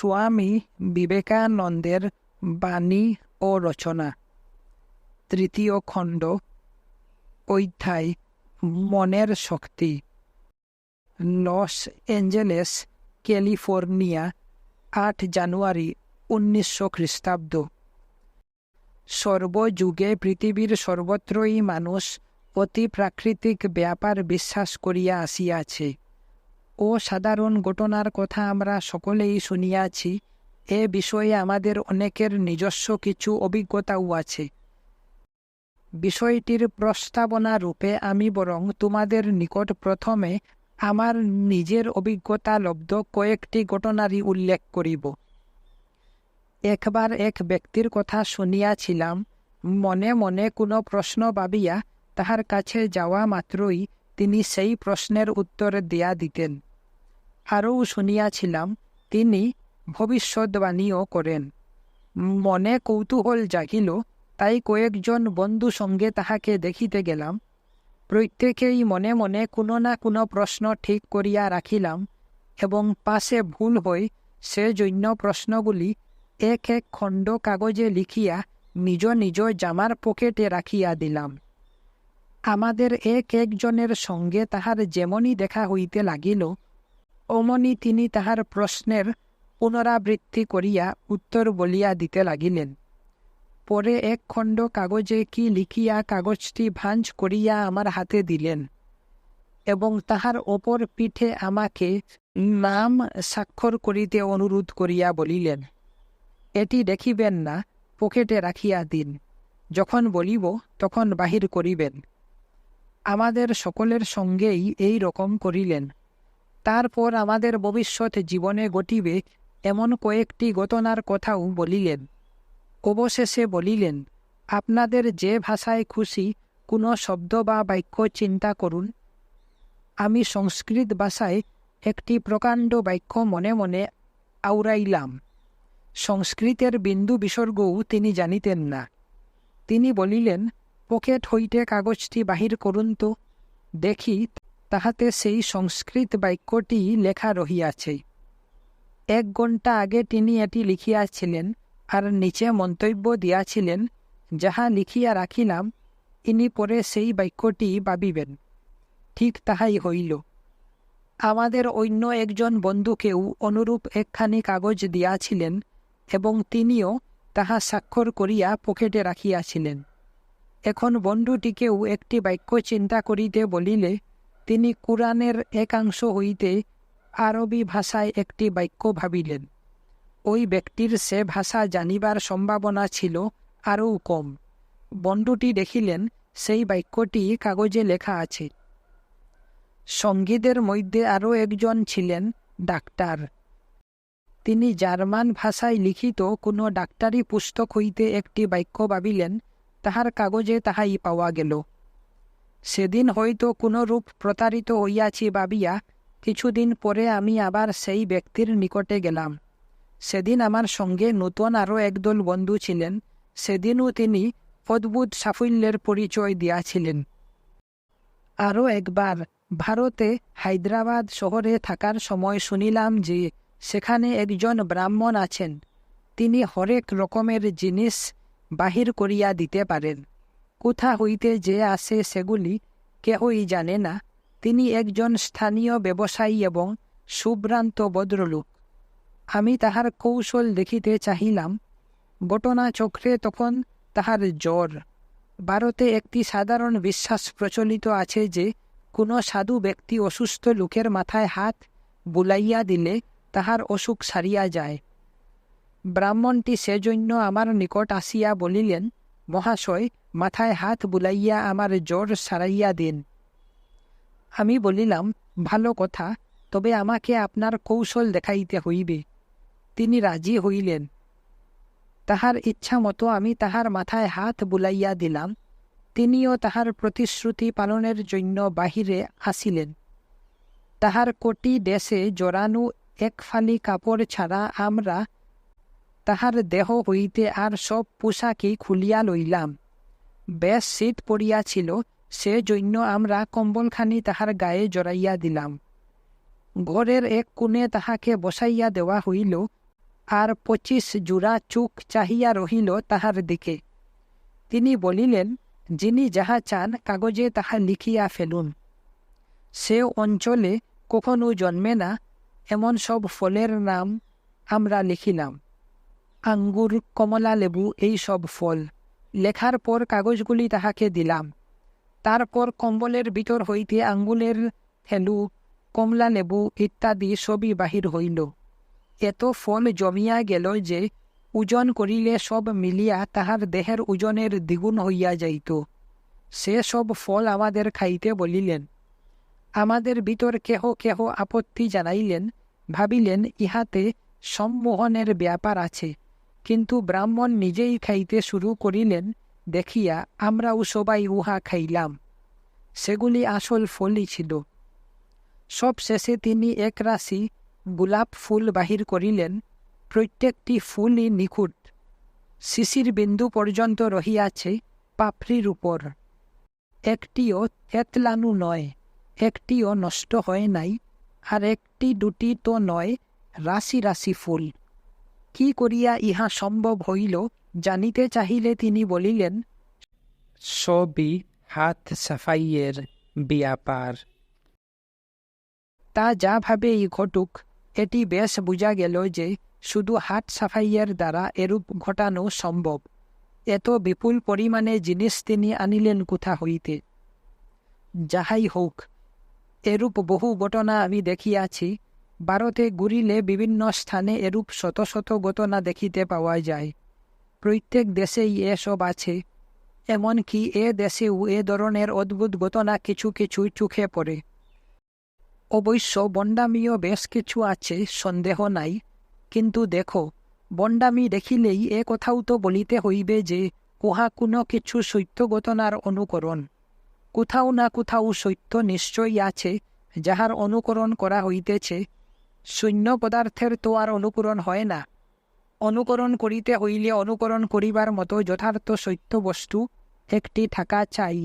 স্বামী বিবেকানন্দের বাণী ও রচনা, 3য় খণ্ড, অধ্যায় মনের শক্তি। লস অ্যাঞ্জেলেস, ক্যালিফোর্নিয়া, 8 জানুয়ারি 1900 খ্রিস্টাব্দ। সর্বযুগে পৃথিবীর সর্বত্রই মানুষ অতি প্রাকৃতিক ব্যাপার বিশ্বাস করিয়া আসিয়াছে। অসাধারণ ঘটনার কথা আমরা সকলেই শুনিয়াছি। এ বিষয়ে আমাদের অনেকের নিজস্ব কিছু অভিজ্ঞতাও আছে। বিষয়টির প্রস্তাবনা রূপে আমি বরং তোমাদের নিকট প্রথমে আমার নিজের অভিজ্ঞতা লব্ধ কয়েকটি ঘটনারই উল্লেখ করিব। একবার এক ব্যক্তির কথা শুনিয়াছিলাম। মনে মনে কোনো প্রশ্ন ভাবিয়া তাহার কাছে যাওয়া মাত্রই তিনি সেই প্রশ্নের উত্তর দিয়া দিতেন। আরও শুনিয়াছিলাম তিনি ভবিষ্যদ্বাণীও করেন। মনে কৌতূহল জাগিল, তাই কয়েকজন বন্ধু সঙ্গে তাহাকে দেখিতে গেলাম। প্রত্যেকেই মনে মনে কোনো না কোনো প্রশ্ন ঠিক করিয়া রাখিলাম এবং পাশে ভুল হয় সেজন্য প্রশ্নগুলি এক এক খণ্ড কাগজে লিখিয়া নিজ নিজ জামার পকেটে রাখিয়া দিলাম। আমাদের এক একজনের সঙ্গে তাহার যেমনই দেখা হইতে লাগিল, অমনি তিনি তাহার প্রশ্নের পুনরাবৃত্তি করিয়া উত্তর বলিয়া দিতে লাগিলেন। পরে এক খণ্ড কাগজে কি লিখিয়া কাগজটি ভাঁজ করিয়া আমার হাতে দিলেন এবং তাহার অপর পিঠে আমাকে নাম স্বাক্ষর করিতে অনুরোধ করিয়া বলিলেন, এটি দেখিবেন না, পকেটে রাখিয়া দিন, যখন বলিব তখন বাহির করিবেন। আমাদের সকলের সঙ্গেই এই রকম করিলেন। তারপর আমাদের ভবিষ্যৎ জীবনে ঘটিবে এমন কয়েকটি ঘটনার কথাও বলিলেন। অবশেষে বলিলেন, আপনাদের যে ভাষায় খুশি কোনো শব্দ বা বাক্য চিন্তা করুন। আমি সংস্কৃত ভাষায় একটি প্রকাণ্ড বাক্য মনে মনে আওড়াইলাম। সংস্কৃতের বিন্দু বিসর্গও তিনি জানিতেন না। তিনি বলিলেন, পকেট হইতে কাগজটি বাহির করুন তো, দেখি তাহাতে সেই সংস্কৃত বাক্যটি লেখা রহিয়াছে। 1 ঘণ্টা আগে তিনি এটি লিখিয়াছিলেন আর নিচে মন্তব্য দিয়াছিলেন, যাহা লিখিয়া রাখিলাম ইনি পরে সেই বাক্যটি ভাবিবেন। ঠিক তাহাই হইল। আমাদের অন্য একজন বন্ধুকেও অনুরূপ একখানি কাগজ দিয়াছিলেন এবং তিনিও তাহা স্বাক্ষর করিয়া পকেটে রাখিয়াছিলেন। এখন বন্ধুটিকেও একটি বাক্য চিন্তা করিতে বলিলে তিনি কুরআনের একাংশ হইতে আরবি ভাষায় একটি বাক্য ভাবিলেন। ওই ব্যক্তির সে ভাষা জানিবার সম্ভাবনা ছিল আরও কম। বন্ধুটি দেখিলেন সেই বাক্যটি কাগজে লেখা আছে। সঙ্গীদের মধ্যে আরও একজন ছিলেন ডাক্তার। তিনি জার্মান ভাষায় লিখিত কোনো ডাক্তারি পুস্তক হইতে একটি বাক্য ভাবিলেন, তাহার কাগজে তাহাই পাওয়া গেল। সেদিন হয়তো কোনরূপ প্রতারিত হইয়াছি ভাবিয়া কিছুদিন পরে আমি আবার সেই ব্যক্তির নিকটে গেলাম। সেদিন আমার সঙ্গে নূতন আরও একদল বন্ধু ছিলেন। সেদিনও তিনি অদ্ভুত সাফল্যের পরিচয় দিয়াছিলেন। আরও একবার ভারতে হায়দ্রাবাদ শহরে থাকার সময় শুনিলাম যে সেখানে একজন ব্রাহ্মণ আছেন। তিনি হরেক রকমের জিনিস বাহির করিয়া দিতে পারেন। কোথা হইতে যে আসে সেগুলি কেহই জানে না। তিনি একজন স্থানীয় ব্যবসায়ী এবং সুভ্রান্ত ভদ্রলোক। আমি তাহার কৌশল দেখিতে চাহিলাম। ঘটনাচক্রে তখন তাহার জ্বর। ভারতে একটি সাধারণ বিশ্বাস প্রচলিত আছে যে কোনো সাধু ব্যক্তি অসুস্থ লোকের মাথায় হাত বুলাইয়া দিলে তাহার অসুখ সারিয়া যায়। ব্রাহ্মণটি সেজন্য আমার নিকট আসিয়া বলিলেন, মহাশয়, মাথায় হাত বুলাইয়া আমার জ্বর সারাইয়া দিন। আমি বলিলাম, ভালো কথা, তবে আমাকে আপনার কৌশল দেখাইতে হইবে। তিনি রাজি হইলেন। তাহার ইচ্ছা মতো আমি তাহার মাথায় হাত বুলাইয়া দিলাম। তিনিও তাহার প্রতিশ্রুতি পালনের জন্য বাহিরে আসিলেন। তাহার কোটি দেশে জড়ানো এক ফালি কাপড় ছাড়া আমরা তাহার দেহ হইতে আর সব পোশাকই খুলিয়া লইলাম। বেশ শীত পড়িয়াছিল, সেজন্য আমরা কম্বলখানি তাহার গায়ে জড়াইয়া দিলাম। ঘরের এক কোণে তাহাকে বসাইয়া দেওয়া হইল আর 25 জোড়া চোখ চাহিয়া রহিল তাহার দিকে। তিনি বলিলেন, যিনি যাহা চান কাগজে তাহা লিখিয়া ফেলুন। সে অঞ্চলে কখনো জন্মে না এমন সব ফলের নাম আমরা লিখিলাম। আঙ্গুর, কমলা লেবু, এই সব ফল। লেখার পর কাগজগুলি তাহাকে দিলাম। তারপর কম্বলের ভিতর হইতে আঙ্গুলের থেলু, কমলা লেবু ইত্যাদি সবই বাহির হইল। এত ফল জমিয়া গেল যে ওজন করিলে সব মিলিয়া তাহার দেহের ওজনের দ্বিগুণ হইয়া যাইত। সে সব ফল আমাদের খাইতে বলিলেন। আমাদের ভিতর কেহ কেহ আপত্তি জানাইলেন, ভাবিলেন ইহাতে সম্মোহনের ব্যাপার আছে। কিন্তু ব্রাহ্মণ নিজেই খাইতে শুরু করিলেন দেখিয়া আমরাও সবাই উহা খাইলাম। সেগুলি আসল ফলই ছিল। সব শেষে তিনি এক রাশি গোলাপ ফুল বাহির করিলেন। প্রত্যেকটি ফুলই নিখুঁত, শিশির বিন্দু পর্যন্ত রহিয়াছে পাপড়ির উপর। একটিও থেতলানো নয়, একটিও নষ্ট হয় নাই, আর একটি দুটি তো নয়, রাশি রাশি ফুল। কি করিয়া ইহা সম্ভব হইল জানিতে চাহিলে তিনি বলিলেন, সবই হাত সাফাইয়ের ব্যাপার। তা যা ভাবেই ঘটুক, এটি বেশ বোঝা গেল যে শুধু হাত সাফাইয়ের দ্বারা এরূপ ঘটানো সম্ভব। এত বিপুল পরিমাণে জিনিস তিনি আনিলেন কোথা হইতে? যাহাই হোক, এরূপ বহু ঘটনা আমি দেখিয়াছি। ভারতে ঘুরিলে বিভিন্ন স্থানে এরূপ শত শত ঘটনা দেখিতে পাওয়া যায়। প্রত্যেক দেশেই এসব আছে। এমনকি এ দেশেও এ ধরনের অদ্ভুত ঘটনা কিছু কিছু চোখে পড়ে। অবশ্য বন্ডামিও বেশ কিছু আছে, সন্দেহ নাই। কিন্তু দেখো, বন্ডামি দেখিলেই এ কথাও তো বলিতে হইবে যে উহা কোনো কিছু সত্য ঘটনার অনুকরণ। কোথাও না কোথাও সত্য নিশ্চয়ই আছে, যাহার অনুকরণ করা হইতেছে। শূন্য পদার্থের তো আর অনুকরণ হয় না। অনুকরণ করিতে হইলে অনুকরণ করিবার মতো যথার্থ সত্য বস্তু একটি থাকা চাই।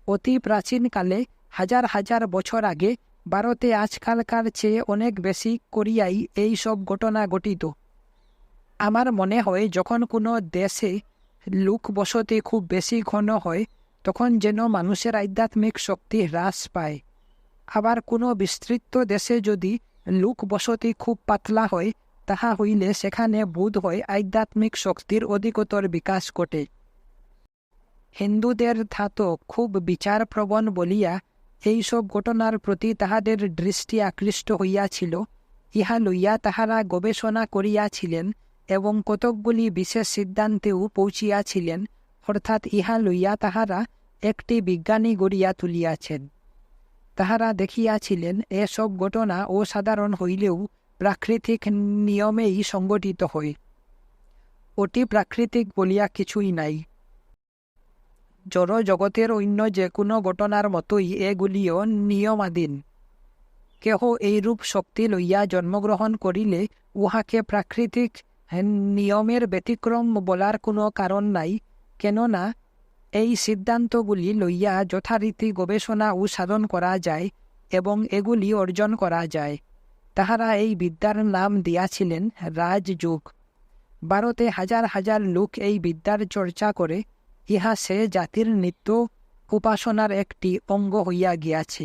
অতি প্রাচীনকালে, হাজার হাজার বছর আগে, ভারতে আজকালকার চেয়ে অনেক বেশি করিয়াই এই সব ঘটনা ঘটিত। আমার মনে হয় যখন কোনো দেশে লোক বসতি খুব বেশি ঘন হয়, তখন যেন মানুষের আধ্যাত্মিক শক্তি হ্রাস পায়। আবার কোনো বিস্তৃত দেশে যদি লোক বসতি খুব পাতলা হয়, তাহা হইলে সেখানে বোধ হয় আধ্যাত্মিক শক্তির অধিকতর বিকাশ ঘটে। হিন্দুদের ধাতো খুব বিচারপ্রবণ বলিয়া এইসব ঘটনার প্রতি তাহাদের দৃষ্টি আকৃষ্ট হইয়াছিল। ইহা লইয়া তাহারা গবেষণা করিয়াছিলেন এবং কতকগুলি বিশেষ সিদ্ধান্তেও পৌঁছিয়াছিলেন। অর্থাৎ ইহা লইয়া তাহারা একটি বিজ্ঞানী গড়িয়া তুলিয়াছেন। তাহারা দেখিয়াছিলেন এসব ঘটনা অসাধারণ হইলেও প্রাকৃতিক নিয়মেই সংগঠিত হয়। অতি প্রাকৃতিক বলিয়া কিছুই নাই। জড় জগতের অন্য যে কোনো ঘটনার মতোই এগুলিও নিয়মাধীন। কেহ এইরূপ শক্তি লইয়া জন্মগ্রহণ করিলে উহাকে প্রাকৃতিক নিয়মের ব্যতিক্রম বলার কোনো কারণ নাই। কেননা এই সিদ্ধান্তগুলি লইয়া যথারীতি গবেষণা ও সাধন করা যায় এবং এগুলি অর্জন করা যায়। তাহারা এই বিদ্যার নাম দিয়াছিলেন রাজযোগ। ভারতে হাজার হাজার লোক এই বিদ্যার চর্চা করে। ইহা সে জাতির নিত্য উপাসনার একটি অঙ্গ হইয়া গিয়াছে।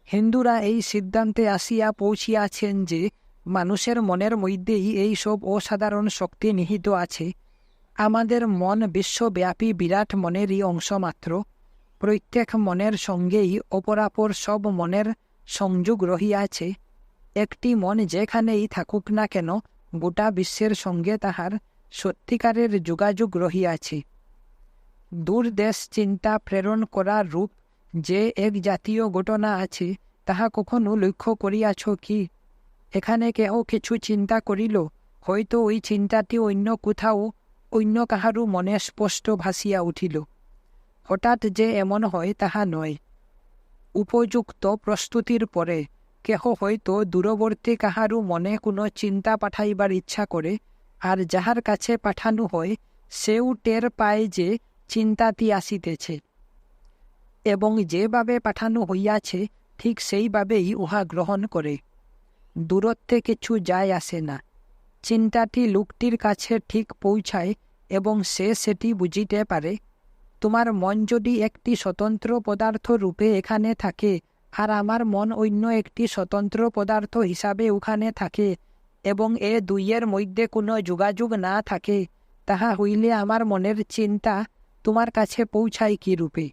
হিন্দুরা এই সিদ্ধান্তে আসিয়া পৌঁছিয়াছেন যে মানুষের মনের মধ্যেই এই সব অসাধারণ শক্তি নিহিত আছে। আমাদের মন বিশ্বব্যাপী বিরাট মনেরই অংশ মাত্র। প্রত্যেক মনের সঙ্গেই অপরাপর সব মনের সংযোগ রহিয়াছে। একটি মন যেখানেই থাকুক না কেন, গোটা বিশ্বের সঙ্গে তাহার সত্যিকারের যোগাযোগ রহিয়াছে। দূরদেশ চিন্তা প্রেরণ করার রূপ যে এক জাতীয় ঘটনা আছে, তাহা কখনো লক্ষ্য করিয়াছ কি? এখানে কেহ কিছু চিন্তা করিল, হয়তো ওই চিন্তাটি অন্য কোথাও অন্য কাহারও মনে স্পষ্ট ভাসিয়া উঠিল। হঠাৎ যে এমন হয় তাহা নয়। উপযুক্ত প্রস্তুতির পরে কেহ হয়তো দূরবর্তী কাহারও মনে কোনো চিন্তা পাঠাইবার ইচ্ছা করে, আর যাহার কাছে পাঠানো হয় সেও টের পায় যে চিন্তাটি আসিতেছে, এবং যেভাবে পাঠানো হইয়াছে ঠিক সেইভাবেই উহা গ্রহণ করে। দূরত্বে কিছু যায় আসে না। চিন্তাটি লোকটির কাছে ঠিক পৌঁছায় এবং সে সেটি বুঝিতে পারে। তোমার মন যদি একটি স্বতন্ত্র পদার্থ রূপে এখানে থাকে, আর আমার মন অন্য একটি স্বতন্ত্র পদার্থ হিসাবে ওখানে থাকে, এবং এ দুইয়ের মধ্যে কোনো যোগাযোগ না থাকে, তাহা হইলে আমার মনের চিন্তা তোমার কাছে পৌঁছায় কী রূপে?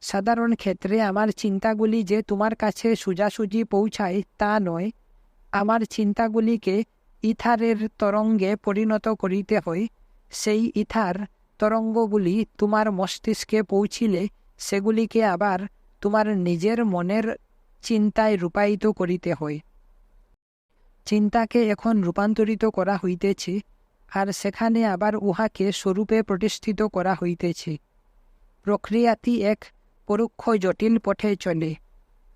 সাধারণ ক্ষেত্রে আমার চিন্তাগুলি যে তোমার কাছে সোজাসুজি পৌঁছায় তা নয়। আমার চিন্তাগুলিকে ইথারের তরঙ্গে পরিণত করিতে হয়। সেই ইথার তরঙ্গগুলি তোমার মস্তিষ্কে পৌঁছিলে সেগুলিকে আবার তোমার নিজের মনের চিন্তায় রূপায়িত করিতে হয়। চিন্তাকে এখন রূপান্তরিত করা হইতেছে, আর সেখানে আবার উহাকে স্বরূপে প্রতিষ্ঠিত করা হইতেছে। প্রক্রিয়াটি এক পরোক্ষ জটিল পথে চলে,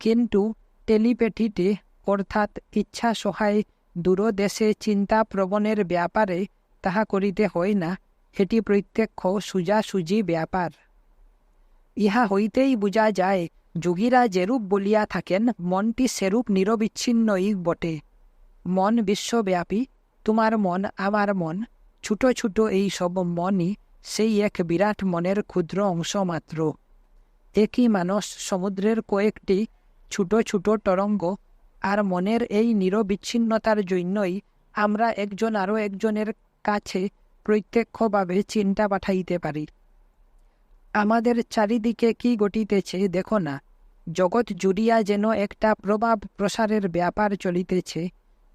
কিন্তু টেলিপ্যাথিতে অর্থাৎ ইচ্ছা সহায় দূরদেশে চিন্তা প্রবণের ব্যাপারে তাহা করিতে হয় না। এটি প্রত্যক্ষ সোজাসুজি ব্যাপার। ইহা হইতেই বোঝা যায়, যোগীরা যেরূপ বলিয়া থাকেন, মনটি সেরূপ নিরবিচ্ছিন্নই বটে। মন বিশ্বব্যাপী, তোমার মন, আমার মন, ছোট ছোট এই সব মনই সেই এক বিরাট মনের ক্ষুদ্র অংশ মাত্র। একই মানস সমুদ্রের কয়েকটি ছোট ছোট তরঙ্গ, আর মনের এই নিরবিচ্ছিন্নতার জন্যই আমরা একজন আরও একজনের কাছে প্রত্যক্ষভাবে চিন্তা পাঠাইতে পারি। আমাদের চারিদিকে কি ঘটিতেছে দেখো না। জগৎ জুড়িয়া যেন একটা প্রভাব প্রসারের ব্যাপার চলিতেছে।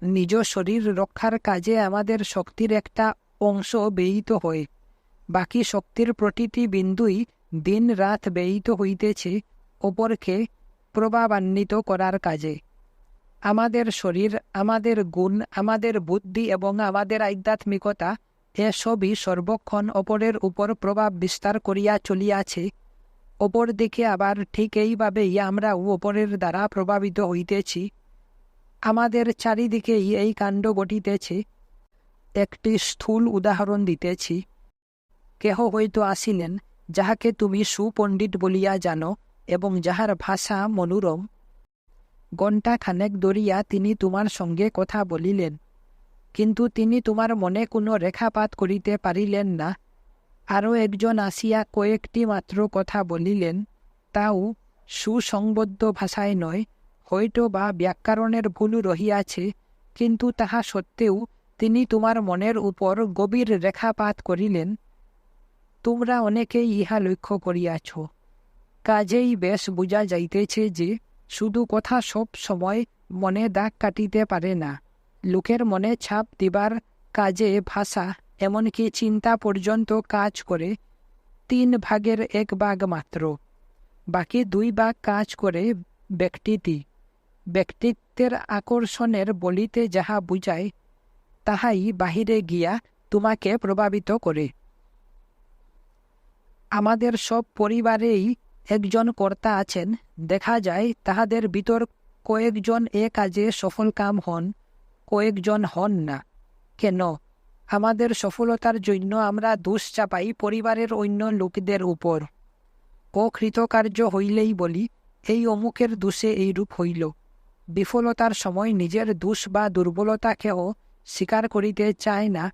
নিজ শরীর রক্ষার কাজে আমাদের শক্তির একটা অংশ ব্যয়িত হয়। বাকি শক্তির প্রতিটি বিন্দুই দিন রাত ব্যয়িত হইতেছে অপরকে প্রভাবান্বিত করার কাজে। আমাদের শরীর, আমাদের গুণ, আমাদের বুদ্ধি এবং আমাদের আধ্যাত্মিকতা এসবই সর্বক্ষণ অপরের উপর প্রভাব বিস্তার করিয়া চলিয়াছে। অপরদিকে আবার ঠিক এইভাবেই আমরাও অপরের দ্বারা প্রভাবিত হইতেছি। আমাদের চারিদিকেই এই কাণ্ড ঘটিতেছে। একটি স্থূল উদাহরণ দিতেছি। কেহ হয়তো আসিলেন, যাহাকে তুমি সুপণ্ডিত বলিয়া জানো এবং যাহার ভাষা মনোরম। ঘণ্টা খানেক ধরিয়া তিনি তোমার সঙ্গে কথা বলিলেন, কিন্তু তিনি তোমার মনে কোনো রেখাপাত করিতে পারিলেন না। আরও একজন আসিয়া কয়েকটি মাত্র কথা বলিলেন, তাও সুসংবদ্ধ ভাষায় নয়, হয়তো বা ব্যাকরণের ভুল রহিয়াছে, কিন্তু তাহা সত্ত্বেও তিনি তোমার মনের উপর গভীর রেখাপাত করিলেন। তোমরা অনেকেই ইহা লক্ষ্য করিয়াছ। কাজেই বেশ বোঝা যাইতেছে যে শুধু কথা সব সময় মনে দাগ কাটিতে পারে না। লোকের মনে ছাপ দিবার কাজে ভাষা, এমনকি চিন্তা পর্যন্ত কাজ করে 1/3 ভাগ মাত্র। বাকি 2 ভাগ কাজ করে ব্যক্তিটি। ব্যক্তিত্বের আকর্ষণের বলিতে যাহা বুঝায়, তাহাই বাহিরে গিয়া তোমাকে প্রভাবিত করে। আমাদের সব পরিবারেই একজন কর্তা আছেন। দেখা যায় তাহাদের ভিতর কয়েকজন এ কাজে সফলকাম হন, কয়েকজন হন না। কেন? আমাদের সফলতার জন্য আমরা দোষ চাপাই পরিবারের অন্য লোকদের উপর। অকৃতকার্য হইলেই বলি, এই অমুকের দোষে এইরূপ হইল। বিফলতার সময় নিজের দোষ বা দুর্বলতাকেও স্বীকার করিতে চায় না।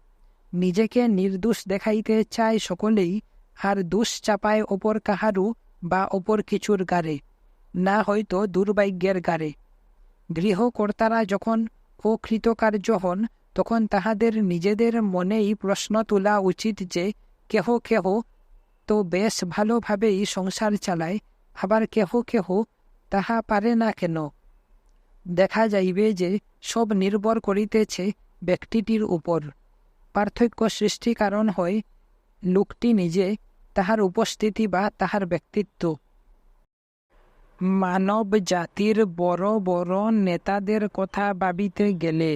নিজেকে নির্দোষ দেখাইতে চায় সকলেই, আর দোষ চাপায় অপর কাহারু বা অপর কিছুর গারে, না হয়তো দুর্ভাগ্যের গারে। গৃহকর্তারা যখন অকৃতকার্য হন, তখন তাহাদের নিজেদের মনেই প্রশ্ন তোলা উচিত যে কেহ কেহ তো বেশ ভালোভাবেই সংসার চালায়, আবার কেহ কেহ তাহা পারে না কেন? দেখা যাইবে যে সব নির্ভর করিতেছে ব্যক্তিটির উপর। পার্থক্য সৃষ্টি কারণ হয় লোকটি নিজে, তাহার উপস্থিতি বা তাহার ব্যক্তিত্ব। মানব জাতির বড় বড় নেতাদের কথা ভাবিতে গেলে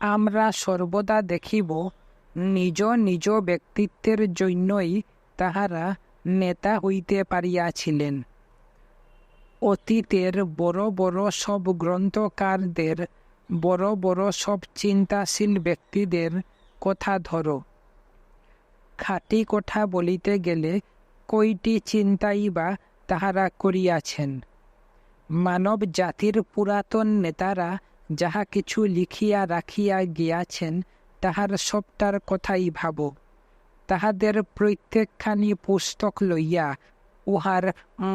আমরা সর্বদা দেখিব, নিজ নিজ ব্যক্তিত্বের জন্যই তাহারা নেতা হইতে পারিয়াছিলেন। অতীতের বড় বড় সব গ্রন্থকারদের, বড় বড় সব চিন্তাশীল ব্যক্তিদের কথা ধরো। খাঁটি কথা বলিতে গেলে কয়টি চিন্তাই বা তাহারা করিয়াছেন? মানব জাতির পুরাতন নেতারা যাহা কিছু লিখিয়া রাখিয়া গিয়াছেন তাহার সবটার কথাই ভাব। তাহাদের প্রত্যেকখানি পুস্তক লইয়া উহার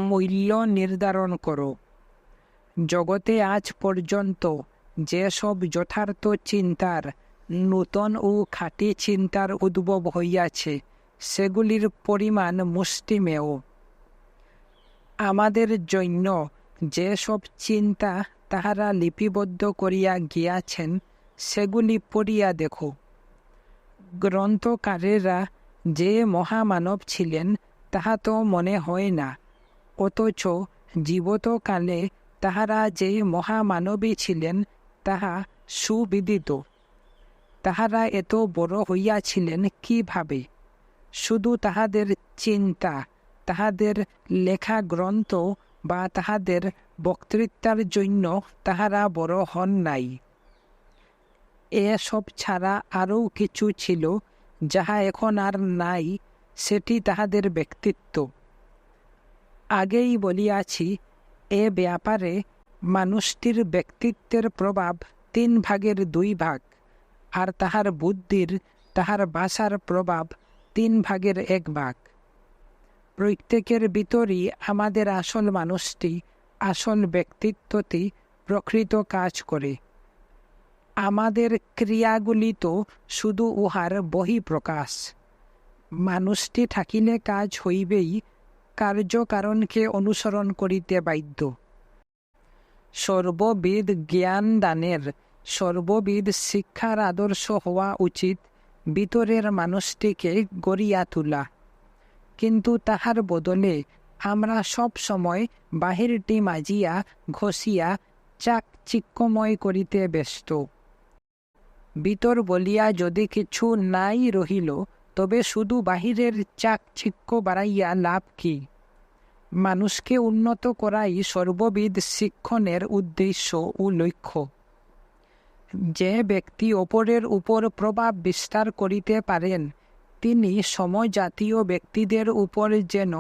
মূল্য নির্ধারণ করো। জগতে আজ পর্যন্ত যেসব যথার্থ চিন্তার, নূতন ও খাঁটি চিন্তার উদ্ভব হইয়াছে, সেগুলির পরিমাণ মুষ্টিমেয়। আমাদের জন্য যেসব চিন্তা তাহারা লিপিবদ্ধ করিয়া গিয়াছেন, সেগুলি পড়িয়া দেখো। গ্রন্থকারেরা যে মহামানব ছিলেন তাহা তো মনে হয় না, অথচ জীবতকালে তাহারা যে মহামানবী ছিলেন তাহা সুবিদিত। তাহারা এত বড় হইয়াছিলেন কিভাবে? শুধু তাহাদের চিন্তা, তাহাদের লেখা গ্রন্থ বা তাহাদের বক্তৃতার জন্য তাহারা বড় হন নাই। এসব ছাড়া আরও কিছু ছিল যাহা এখন আর নাই, সেটি তাহাদের ব্যক্তিত্ব। আগেই বলিয়াছি, এ ব্যাপারে মানুষটির ব্যক্তিত্বের প্রভাব 3 ভাগের 2 ভাগ, আর তাহার বুদ্ধির, তাহার ভাষার প্রভাব 3 ভাগের 1 ভাগ। প্রত্যেকের ভিতরই আমাদের আসল মানুষটি, আসল ব্যক্তিত্বটি প্রকৃত কাজ করে। আমাদের ক্রিয়াগুলি তো শুধু উহার বহিঃপ্রকাশ। মানুষটি থাকিলে কাজ হইবেই, কার্যকারণকে অনুসরণ করিতে বাধ্য। সর্ববিধ জ্ঞান দানের, সর্ববিধ শিক্ষার আদর্শ হওয়া উচিত ভিতরের মানুষটিকে গড়িয়া তোলা। কিন্তু তাহার বদলে আমরা সব সময় বাহিরটি মাজিয়া ঘষিয়া চাকচিক্যময় করিতে ব্যস্ত। ভিতর বলিয়া যদি কিছু নাই রহিল, তবে শুধু বাহিরের চাকচিক্য বাড়াইয়া লাভ কি? মানুষকে উন্নত করাই সর্ববিধ শিক্ষণের উদ্দেশ্য ও লক্ষ্য। যে ব্যক্তি অপরের উপর প্রভাব বিস্তার করিতে পারেন, তিনি সমজাতীয় ব্যক্তিদের উপর যেন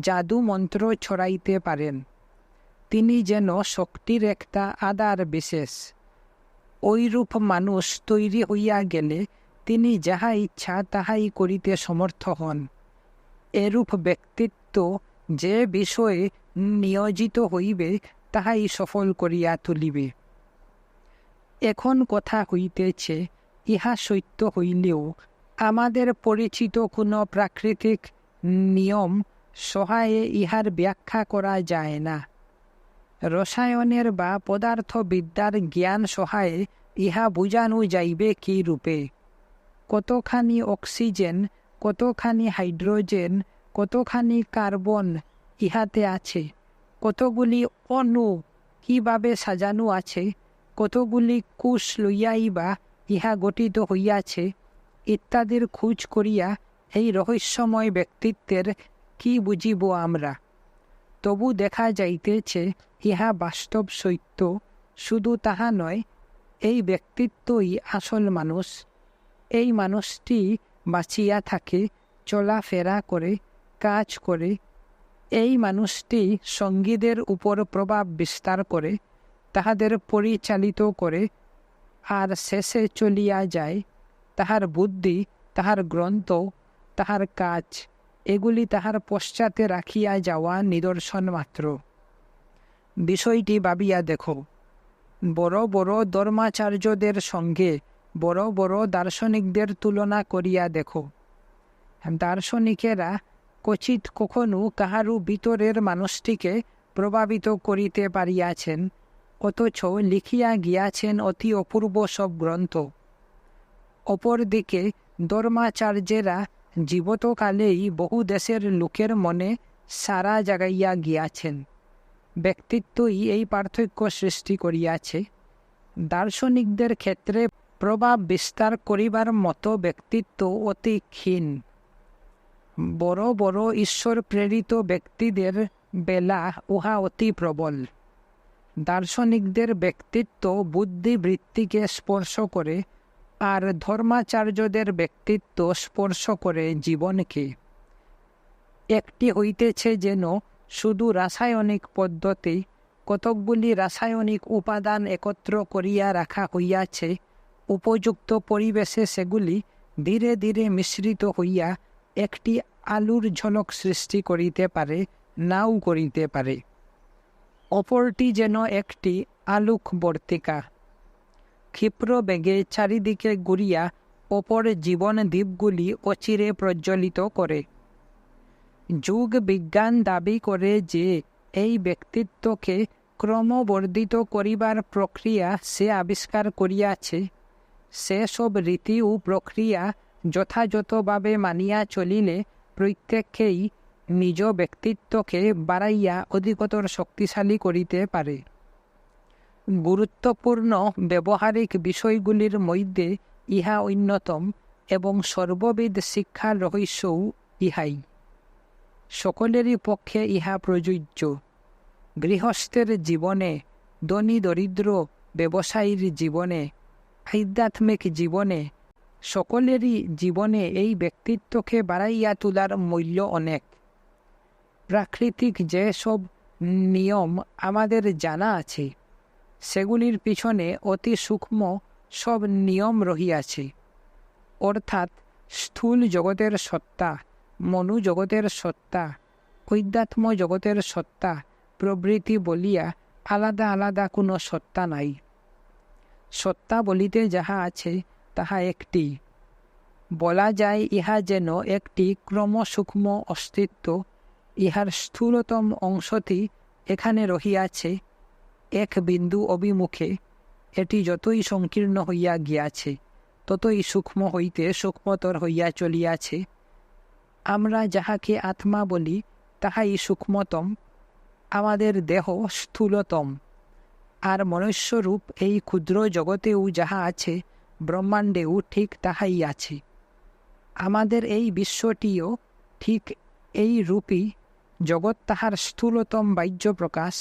জাদু মন্ত্র ছড়াইতে পারেন। তিনি যেন শক্তির একটা আধার বিশেষ। ঐরূপ মানুষ তৈরি হইয়া গেলে তিনি যাহা ইচ্ছা তাহাই করিতে সমর্থ হন। এরূপ ব্যক্তিত্ব যে বিষয়ে নিয়োজিত হইবে তাহাই সফল করিয়া তুলিবে। এখন কথা হইতেছে, ইহা সত্য হইলেও আমাদের পরিচিত কোনো প্রাকৃতিক নিয়ম সহায়ে ইহার ব্যাখ্যা করা যায় না। রসায়নের বা পদার্থবিদ্যার জ্ঞান সহায়ে ইহা বুঝানো যাইবে কি রূপে? কতখানি অক্সিজেন, কতখানি হাইড্রোজেন, কতখানি কার্বন ইহাতে আছে, কতগুলি অণু কিভাবে সাজানো আছে, কতগুলি কোষ লইয়াই বা ইহা গঠিত হইয়াছে, ইত্যাদির খোঁজ করিয়া এই রহস্যময় ব্যক্তিত্বের কি বুঝিব আমরা? তবু দেখা যাইতেছে ইহা বাস্তব সত্য। শুধু তাহা নয়, এই ব্যক্তিত্বই আসল মানুষ। এই মানুষটি বাঁচিয়া থাকে, চলাফেরা করে, কাজ করে। এই মানুষটি সঙ্গীদের উপর প্রভাব বিস্তার করে, তাহাদের পরিচালিত করে, আর শেষে চলিয়া যায়। তাহার বুদ্ধি, তাহার গ্রন্থ, তাহার কাজ, এগুলি তাহার পশ্চাতে রাখিয়া যাওয়া নিদর্শন মাত্র। বিষয়টি ভাবিয়া দেখো। বড় বড় ধর্মাচার্যদের সঙ্গে বড় বড় দার্শনিকদের তুলনা করিয়া দেখো। দার্শনিকেরা কচিত কখনো কাহারও ভিতরের মানুষটিকে প্রভাবিত করিতে পারিয়াছেন, অথচ লিখিয়া গিয়াছেন অতি অপূর্ব সব গ্রন্থ। অপরদিকে ধর্মাচার্যেরা জীবতকালেই বহু দেশের লোকের মনে সারা জাগাইয়া গিয়াছেন। ব্যক্তিত্বই এই পার্থক্য সৃষ্টি করিয়াছে। দার্শনিকদের ক্ষেত্রে প্রভাব বিস্তার করিবার মতো ব্যক্তিত্ব অতি ক্ষীণ। বড় বড় ঈশ্বর প্রেরিত ব্যক্তিদের বেলা উহা অতি প্রবল। দার্শনিকদের ব্যক্তিত্ব বুদ্ধিবৃত্তিকে স্পর্শ করে, আর ধর্মাচার্যদের ব্যক্তিত্ব স্পর্শ করে জীবনকে। একটি হইতেছে যেন শুধু রাসায়নিক পদ্ধতি, কতকগুলি রাসায়নিক উপাদান একত্র করিয়া রাখা হইয়াছে, উপযুক্ত পরিবেশে সেগুলি ধীরে ধীরে মিশ্রিত হইয়া একটি আলুর ঝলক সৃষ্টি করিতে পারে, নাও করিতে পারে। অপরটি যেন একটি আলোকবর্তিকা, ক্ষিপ্র বেগে চারিদিকে ঘুরিয়া অপর জীবন দ্বীপগুলি অচিরে প্রজ্বলিত করে। যুগ বিজ্ঞান দাবি করে যে এই ব্যক্তিত্বকে ক্রমবর্ধিত করিবার প্রক্রিয়া সে আবিষ্কার করিয়াছে। সেসব রীতি ও প্রক্রিয়া যথাযথভাবে মানিয়া চলিলে প্রত্যেকেই নিজ ব্যক্তিত্বকে বাড়াইয়া অধিকতর শক্তিশালী করিতে পারে। গুরুত্বপূর্ণ ব্যবহারিক বিষয়গুলির মধ্যে ইহা অন্যতম এবং সর্ববিধ শিক্ষার রহস্যও ইহাই। সকলেরই পক্ষে ইহা প্রযোজ্য। গৃহস্থের জীবনে, ধনী দরিদ্র ব্যবসায়ীর জীবনে, আধ্যাত্মিক জীবনে, সকলেরই জীবনে এই ব্যক্তিত্বকে বাড়াইয়া তোলার মূল্য অনেক। প্রাকৃতিক যে সব নিয়ম আমাদের জানা আছে, সেগুলির পিছনে অতি সূক্ষ্ম সব নিয়ম রহিয়াছে, অর্থাৎ স্থূল জগতের সত্তা, মনোজগতের সত্তা, অধ্যাত্ম জগতের সত্তা প্রভৃতি বলিয়া আলাদা আলাদা কোনো সত্তা নাই। সত্তা বলিতে যাহা আছে তাহা একটি। বলা যায় ইহা যেন একটি ক্রমসূক্ষ্ম অস্তিত্ব। ইহার স্থূলতম অংশটি এখানে রহিয়াছে এক বিন্দু অভিমুখে। এটি যতই সংকীর্ণ হইয়া গিয়াছে, ততই সূক্ষ্ম হইতে সূক্ষ্মতর হইয়া চলিয়াছে। আমরা যাহাকে আত্মা বলি তাহাই সূক্ষ্মতম, আমাদের দেহ স্থূলতম। আর মনুষ্যরূপ এই ক্ষুদ্র জগতেও যাহা আছে, ব্রহ্মাণ্ডেও ঠিক তাহাই আছে। আমাদের এই বিশ্বটিও ঠিক এই রূপই। জগৎ তাহার স্থূলতম বাহ্য প্রকাশ,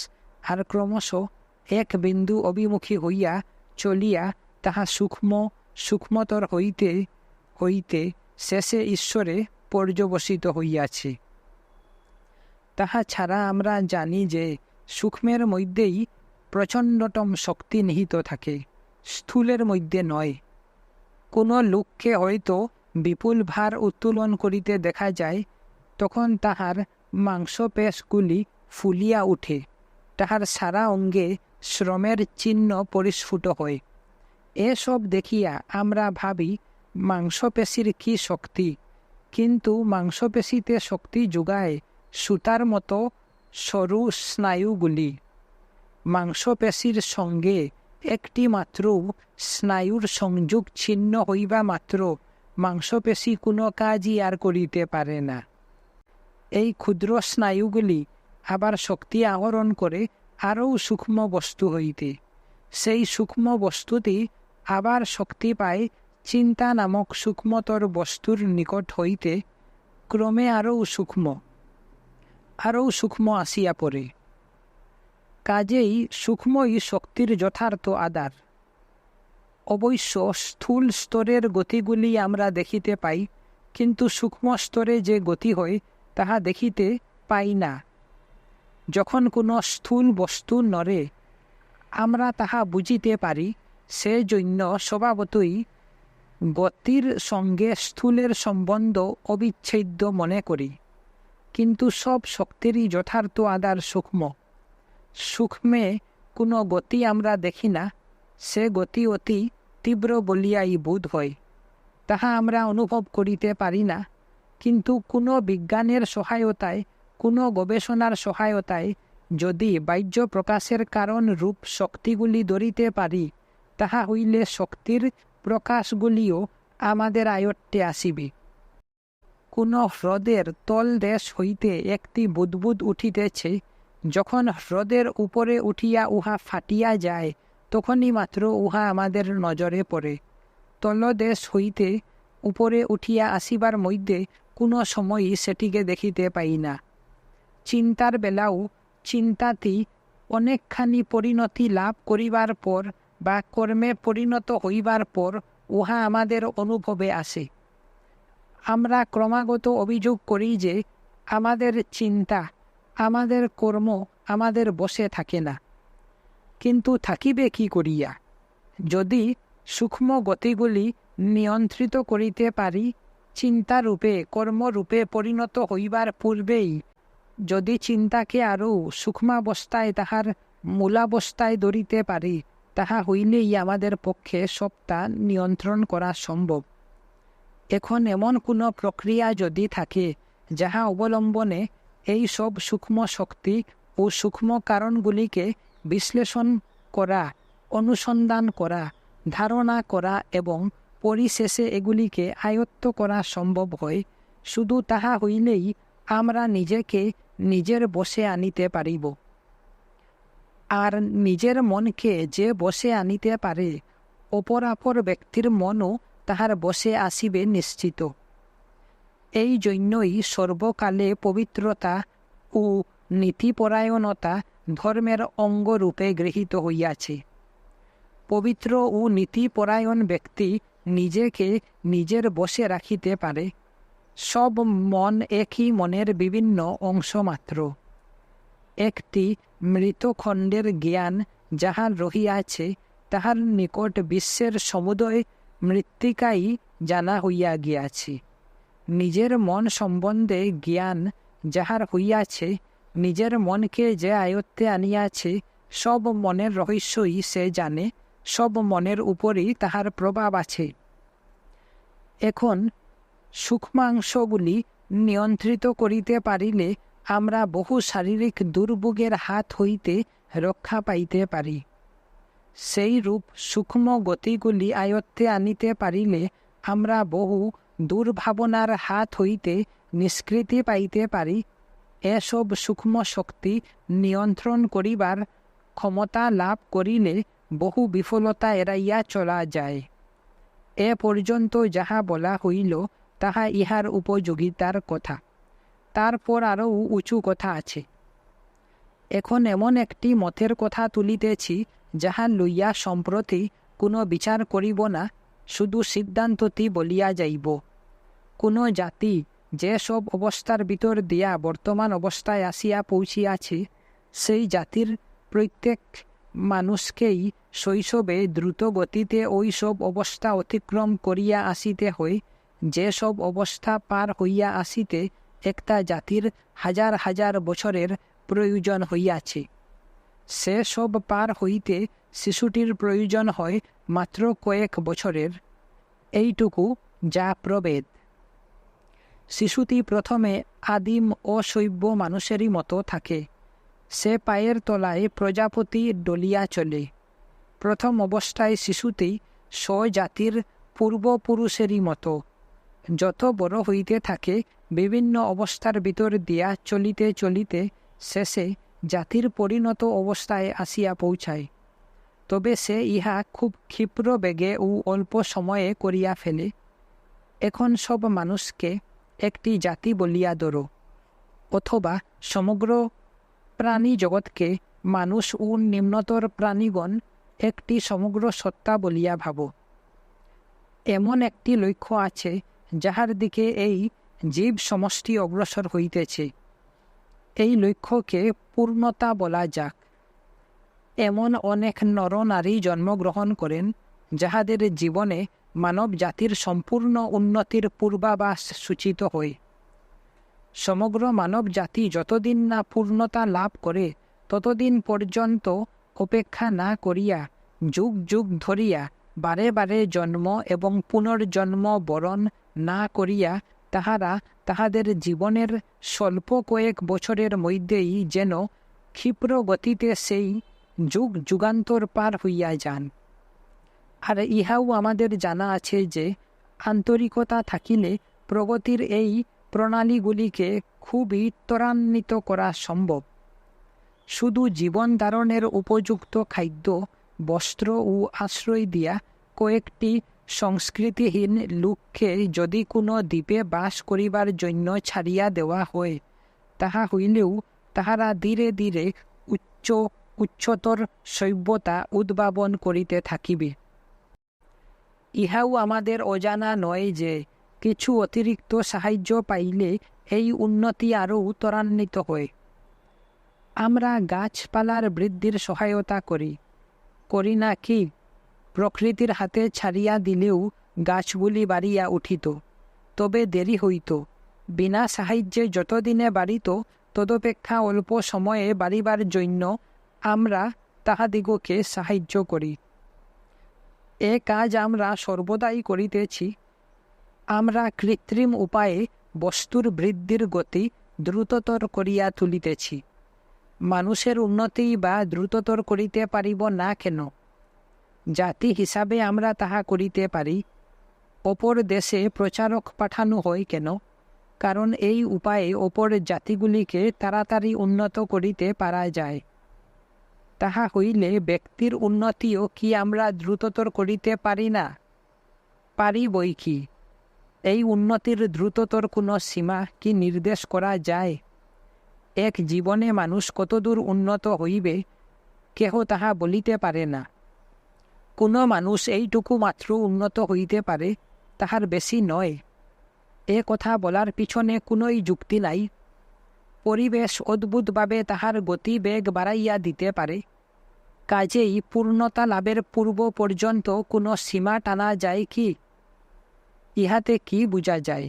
আর ক্রমশ এক বিন্দু অভিমুখী হইয়া চলিয়া তাহা সূক্ষ্মতর হইতে হইতে শেষে ঈশ্বরে পর্যবসিত হইয়াছে। তাহা ছাড়া আমরা জানি যে সূক্ষ্মের মধ্যেই প্রচণ্ডতম শক্তি নিহিত থাকে, স্থূলের মধ্যে নয়। কোনো লোককে হয়তো বিপুল ভার উত্তোলন করিতে দেখা যায়, তখন তাহার মাংসপেশগুলি ফুলিয়া উঠে, তাহার সারা অঙ্গে শ্রমের চিহ্ন পরিস্ফুট হয়। এসব দেখিয়া আমরা ভাবি মাংসপেশির কি শক্তি, কিন্তু মাংসপেশিতে শক্তি যোগায় সুতার মতো সরু স্নায়ুগুলি। মাংসপেশির সঙ্গে একটি মাত্র স্নায়ুর সংযোগ ছিন্ন হইবা মাত্র মাংসপেশি কোনো কাজই আর করিতে পারে না। এই ক্ষুদ্র স্নায়ুগুলি আবার শক্তি আহরণ করে আরও সূক্ষ্ম বস্তু হইতে। সেই সূক্ষ্ম বস্তুটি আবার শক্তি পায় চিন্তা নামক সূক্ষ্মতর বস্তুর নিকট হইতে, ক্রমে আরও সূক্ষ্ম আসিয়া পড়ে। কাজেই সূক্ষ্মই শক্তির যথার্থ আধার। অবশ্য স্থূল স্তরের গতিগুলি আমরা দেখিতে পাই, কিন্তু সূক্ষ্ম স্তরে যে গতি হয় তাহা দেখিতে পাই না। যখন কোনো স্থূল বস্তু নড়ে আমরা তাহা বুঝিতে পারি, সেজন্য স্বভাবতই গতির সঙ্গে স্থূলের সম্বন্ধ অবিচ্ছেদ্য মনে করি। কিন্তু সব শক্তিরই যথার্থ আধার সূক্ষ্ম। সূক্ষ্মে কোনো গতি আমরা দেখি না, সে গতি অতি তীব্র বলিয়াই বোধ হয়। তাহা আমরা অনুভব করিতে পারি না, কিন্তু কোনো বিজ্ঞানের সহায়তায়, কোনো গবেষণার সহায়তায় যদি বাহ্য প্রকাশের কারণ রূপ শক্তিগুলি ধরিতে পারি, তাহা হইলে শক্তির প্রকাশগুলিও আমাদের আয়ত্তে আসিবে। কোন হ্রদের তলদেশ হইতে একটি বুদবুদ উঠিতেছে, যখন হ্রদের উপরে উঠিয়া উহা ফাটিয়া যায়, তখনই মাত্র উহা আমাদের নজরে পড়ে। তলদেশ হইতে উপরে উঠিয়া আসিবার মধ্যে কোনো সময়ই সেটিকে দেখিতে পাই না। চিন্তার বেলাও চিন্তাটি অনেকখানি পরিণতি লাভ করিবার পর বা কর্মে পরিণত হইবার পর উহা আমাদের অনুভবে আসে। আমরা ক্রমাগত অভিযোগ করি যে আমাদের চিন্তা, আমাদের কর্ম আমাদের বশে থাকে না। কিন্তু থাকিবে কি করিয়া? যদি সূক্ষ্ম গতিগুলি নিয়ন্ত্রিত করিতে পারি, চিন্তারূপে কর্মরূপে পরিণত হইবার পূর্বেই যদি চিন্তাকে আরও সূক্ষ্মাবস্থায় তাহার মূলাবস্থায় ধরিতে পারি, তাহা হইলেই আমাদের পক্ষে সবটা নিয়ন্ত্রণ করা সম্ভব। এখন এমন কোনো প্রক্রিয়া যদি থাকে যাহা অবলম্বনে এই সব সূক্ষ্ম শক্তি ও সূক্ষ্ম কারণগুলিকে বিশ্লেষণ করা, অনুসন্ধান করা, ধারণা করা এবং পরিশেষে এগুলিকে আয়ত্ত করা সম্ভব হয়, শুধু তাহা হইলেই আমরা নিজেকে নিজের বশে আনিতে পারিব। আর নিজের মনকে যে বশে আনিতে পারে, অপরাপর ব্যক্তির মনও তাহার বশে আসিবে নিশ্চিত। এই জন্যই সর্বকালে পবিত্রতা ও নীতিপরায়ণতা ধর্মের অঙ্গরূপে গৃহীত হইয়াছে। পবিত্র ও নীতিপরায়ণ ব্যক্তি নিজেকে নিজের বশে রাখিতে পারে। সব মন একই মনের বিভিন্ন অংশ মাত্র। একটি মৃতখণ্ডের জ্ঞান যাহার রহিয়াছে, তাহার নিকট বিশ্বের সমুদয় মৃত্তিকাই জানা হইয়া গিয়াছে। নিজের মন সম্বন্ধে জ্ঞান যাহার হইয়াছে, নিজের মনকে যে আয়ত্তে আনিয়াছে, সব মনের রহস্যই সে জানে, সব মনের উপরই তাহার প্রভাব আছে। এখন সূক্ষ্মাংশগুলি নিয়ন্ত্রিত করিতে পারিলে আমরা বহু শারীরিক দুর্ভোগের হাত হইতে রক্ষা পাইতে পারি। সেই রূপ সূক্ষ্ম গতিগুলি আয়ত্তে আনিতে পারিলে আমরা বহু দুর্ভাবনার হাত হইতে নিষ্কৃতি পাইতে পারি। এসব সূক্ষ্ম শক্তি নিয়ন্ত্রণ করিবার ক্ষমতা লাভ করিলে বহু বিফলতা এড়াইয়া চলা যায়। এ পর্যন্ত যাহা বলা হইল তাহা ইহার উপযোগিতার কথা। তারপর আরও উঁচু কথা আছে। এখন এমন একটি মতের কথা তুলিতেছি, যাহা লইয়া সম্প্রতি কোনো বিচার করিব না, শুধু সিদ্ধান্তটি বলিয়া যাইব। কোনো জাতি যে সব অবস্থার ভিতর দিয়া বর্তমান অবস্থায় আসিয়া পৌঁছিয়াছে, সেই জাতির প্রত্যেক মানুষকেই শৈশবে দ্রুত গতিতে ওই সব অবস্থা অতিক্রম করিয়া আসিতে হয়। যে সব অবস্থা পার হইয়া আসিতে একটা জাতির হাজার হাজার বছরের প্রয়োজন হইয়াছে, সে সব পার হইতে শিশুটির প্রয়োজন হয় মাত্র কয়েক বছরের। এইটুকু যা প্রভেদ। শিশুটি প্রথমে আদিম অশৈব মানুষেরই মতো থাকে। সে পায়ের তলায় প্রজাপতি ডলিয়া চলে। প্রথম অবস্থায় শিশুটি স্বজাতির পূর্বপুরুষেরই মতো। যত বড় হইতে থাকে, বিভিন্ন অবস্থার ভিতর দিয়া চলিতে চলিতে শেষে জাতির পরিণত অবস্থায় আসিয়া পৌঁছায়। তবে সে ইহা খুব ক্ষিপ্র বেগে ও অল্প সময়ে করিয়া ফেলে। এখন সব মানুষকে একটি জাতি বলিয়া ধরো, অথবা সমগ্র প্রাণী জগৎকে মানুষ ও নিম্নতর প্রাণীগণ একটি সমগ্র সত্তা বলিয়া ভাবো। এমন একটি লক্ষ্য আছে যাহার দিকে এই জীব সমষ্টি অগ্রসর হইতেছে। এই লক্ষ্যকে পূর্ণতা বলা যাক। এমন অনেক নরনারী জন্মগ্রহণ করেন, যাহাদের জীবনে মানব জাতির সম্পূর্ণ উন্নতির পূর্বাভাস সূচিত হয়। সমগ্র মানব জাতি যতদিন না পূর্ণতা লাভ করে, ততদিন পর্যন্ত অপেক্ষা না করিয়া যুগ যুগ ধরিয়া বারে বারে জন্ম এবং পুনর্জন্ম বরণ না করিয়া তাহারা তাহাদের জীবনের স্বল্প কয়েক বছরের মধ্যেই যেন ক্ষিপ্র গতিতে সেই যুগ যুগান্তর পার হইয়া যান। আর ইহাও আমাদের জানা আছে যে আন্তরিকতা থাকিলে প্রগতির এই প্রণালীগুলিকে খুবই ত্বরান্বিত করা সম্ভব। শুধু জীবন ধারণের উপযুক্ত খাদ্য, বস্ত্র ও আশ্রয় দিয়া কয়েকটি সংস্কৃতিহীন লোককে যদি কোনো দ্বীপে বাস করিবার জন্য ছাড়িয়া দেওয়া হয়, তাহা হইলেও তাহারা ধীরে ধীরে উচ্চতর সভ্যতা উদ্ভাবন করিতে থাকিবে। ইহাও আমাদের অজানা নয় যে কিছু অতিরিক্ত সাহায্য পাইলে এই উন্নতি আরও ত্বরান্বিত হয়। আমরা গাছপালার বৃদ্ধির সহায়তা করি, করি না কি? প্রকৃতির হাতে ছাড়িয়া দিলেও গাছগুলি বাড়িয়া উঠিত, তবে দেরি হইত। বিনা সাহায্যে যতদিনে বাড়িত, তদপেক্ষা অল্প সময়ে বাড়িবার জন্য আমরা তাহাদিগকে সাহায্য করি। এ কাজ আমরা সর্বদাই করিতেছি। আমরা কৃত্রিম উপায়ে বস্তুর বৃদ্ধির গতি দ্রুততর করিয়া তুলিতেছি। মানুষের উন্নতি বা দ্রুততর করিতে পারিব না কেন? জাতি হিসাবে আমরা তাহা করিতে পারি। অপর দেশে প্রচারক পাঠানো হয় কেন? কারণ এই উপায়ে অপর জাতিগুলিকে তাড়াতাড়ি উন্নত করিতে পারা যায়। তাহা হইলে ব্যক্তির উন্নতিও কি আমরা দ্রুততর করিতে পারি না? পারি বই কি। এই উন্নতির দ্রুততর কোনো সীমা কি নির্দেশ করা যায়? এক জীবনে মানুষ কতদূর উন্নত হইবে কেহ তাহা বলিতে পারে না। কোনো মানুষ এইটুকু মাত্র উন্নত হইতে পারে, তাহার বেশি নয়। এ কথা বলার পিছনে কোনোই যুক্তি নাই। পরিবেশ অদ্ভুতভাবে তাহার গতিবেগ বাড়াইয়া দিতে পারে। কাজেই পূর্ণতা লাভের পূর্ব পর্যন্ত কোনো সীমা টানা যায় কি? ইহাতে কি বুঝা যায়?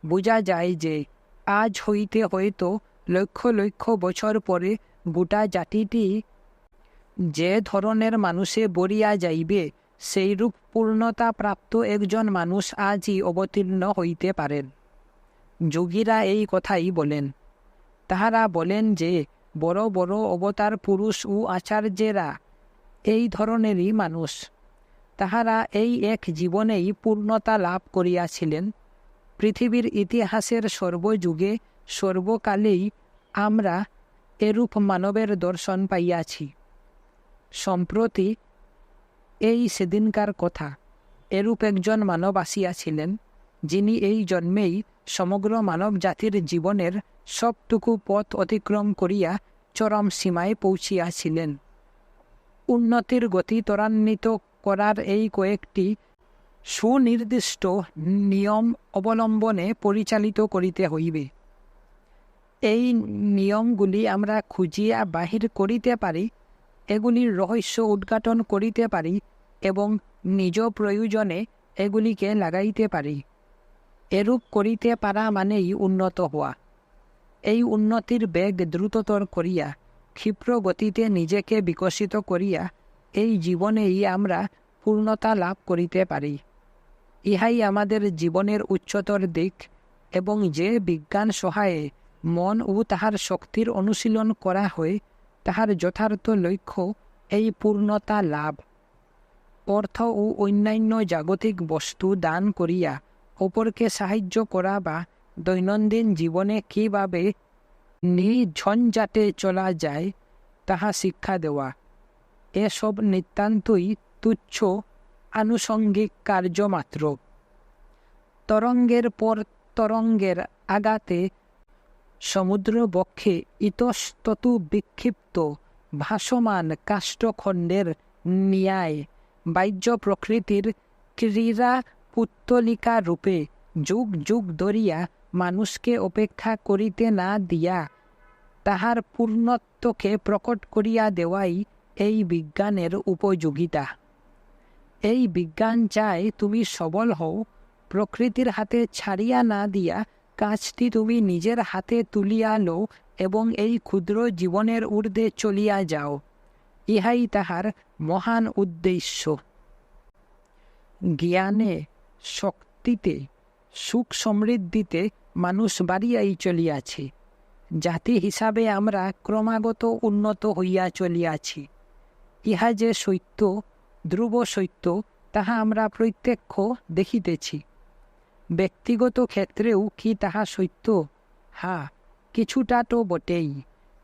বুঝা যায় যে আজ হইতে হয়তো লক্ষ লক্ষ বছর পরে গোটা জাতিটি যে ধরনের মানুষে বরিয়া যাইবে, সেইরূপ পূর্ণতা প্রাপ্ত একজন মানুষ আজই অবতীর্ণ হইতে পারেন। যোগীরা এই কথাই বলেন। তাহারা বলেন যে বড় বড় অবতার পুরুষ ও আচার্যেরা এই ধরনেরই মানুষ। তাহারা এই এক জীবনেই পূর্ণতা লাভ করিয়াছিলেন। পৃথিবীর ইতিহাসের সর্বযুগে সর্বকালেই আমরা এরূপ মানবের দর্শন পাইয়াছি। সম্প্রতি এই সেদিনকার কথা, এরূপ একজন মানব আসিয়াছিলেন, যিনি এই জন্মেই সমগ্র মানব জাতির জীবনের সবটুকু পথ অতিক্রম করিয়া চরম সীমায় পৌঁছিয়াছিলেন। উন্নতির গতি ত্বরান্বিত করার এই কয়েকটি সুনির্দিষ্ট নিয়ম অবলম্বনে পরিচালিত করিতে হইবে। এই নিয়মগুলি আমরা খুঁজিয়া বাহির করিতে পারি, এগুলির রহস্য উদ্ঘাটন করিতে পারি এবং নিজ প্রয়োজনে এগুলিকে লাগাইতে পারি। এরূপ করিতে পারা মানেই উন্নত হওয়া। এই উন্নতির বেগ দ্রুততর করিয়া ক্ষিপ্র গতিতে নিজেকে বিকশিত করিয়া এই জীবনেই আমরা পূর্ণতা লাভ করিতে পারি। ইহাই আমাদের জীবনের উচ্চতর দিক, এবং যে বিজ্ঞান সহায়ে মন ও তাহার শক্তির অনুশীলন করা হয়, তাহার যথার্থ লক্ষ্য এই পূর্ণতা লাভ। অর্থ ও অন্যান্য জাগতিক বস্তু দান করিয়া অপরকে সাহায্য করা বা দৈনন্দিন জীবনে কীভাবে নির্ঝঞ্ঝাটে চলা যায় তাহা শিক্ষা দেওয়া, এসব নিতান্তই তুচ্ছ আনুষঙ্গিক কার্য মাত্র। তরঙ্গের পর তরঙ্গের আঘাতে সমুদ্র বক্ষে ইতস্ততু বিক্ষিপ্ত ভাসমান কাষ্ঠখণ্ডের ন্যায় বাহ্য প্রকৃতির ক্রীড়া পুত্তলিকা রূপে যুগ যুগ ধরিয়া মানুষকে অপেক্ষা করিতে না দিয়া তাহার পূর্ণত্বকে প্রকট করিয়া দেওয়াই এই বিজ্ঞানের উপযোগিতা। এই বিজ্ঞান চায় তুমি সবল হও, প্রকৃতির হাতে ছাড়িয়া না দিয়া কাজটি তুমি নিজের হাতে তুলিয়া লও এবং এই ক্ষুদ্র জীবনের ঊর্ধ্বে চলিয়া যাও। ইহাই তাহার মহান উদ্দেশ্য। জ্ঞানে, শক্তিতে, সুখ সমৃদ্ধিতে মানুষ বাড়িয়াই চলিয়াছে। জাতি হিসাবে আমরা ক্রমাগত উন্নত হইয়া চলিয়াছি। ইহা যে সত্য, ধ্রুব সত্য, তাহা আমরা প্রত্যক্ষ দেখিতেছি। ব্যক্তিগত ক্ষেত্রেও কি তাহা সত্য? হ্যাঁ, কিছুটা তো বটেই,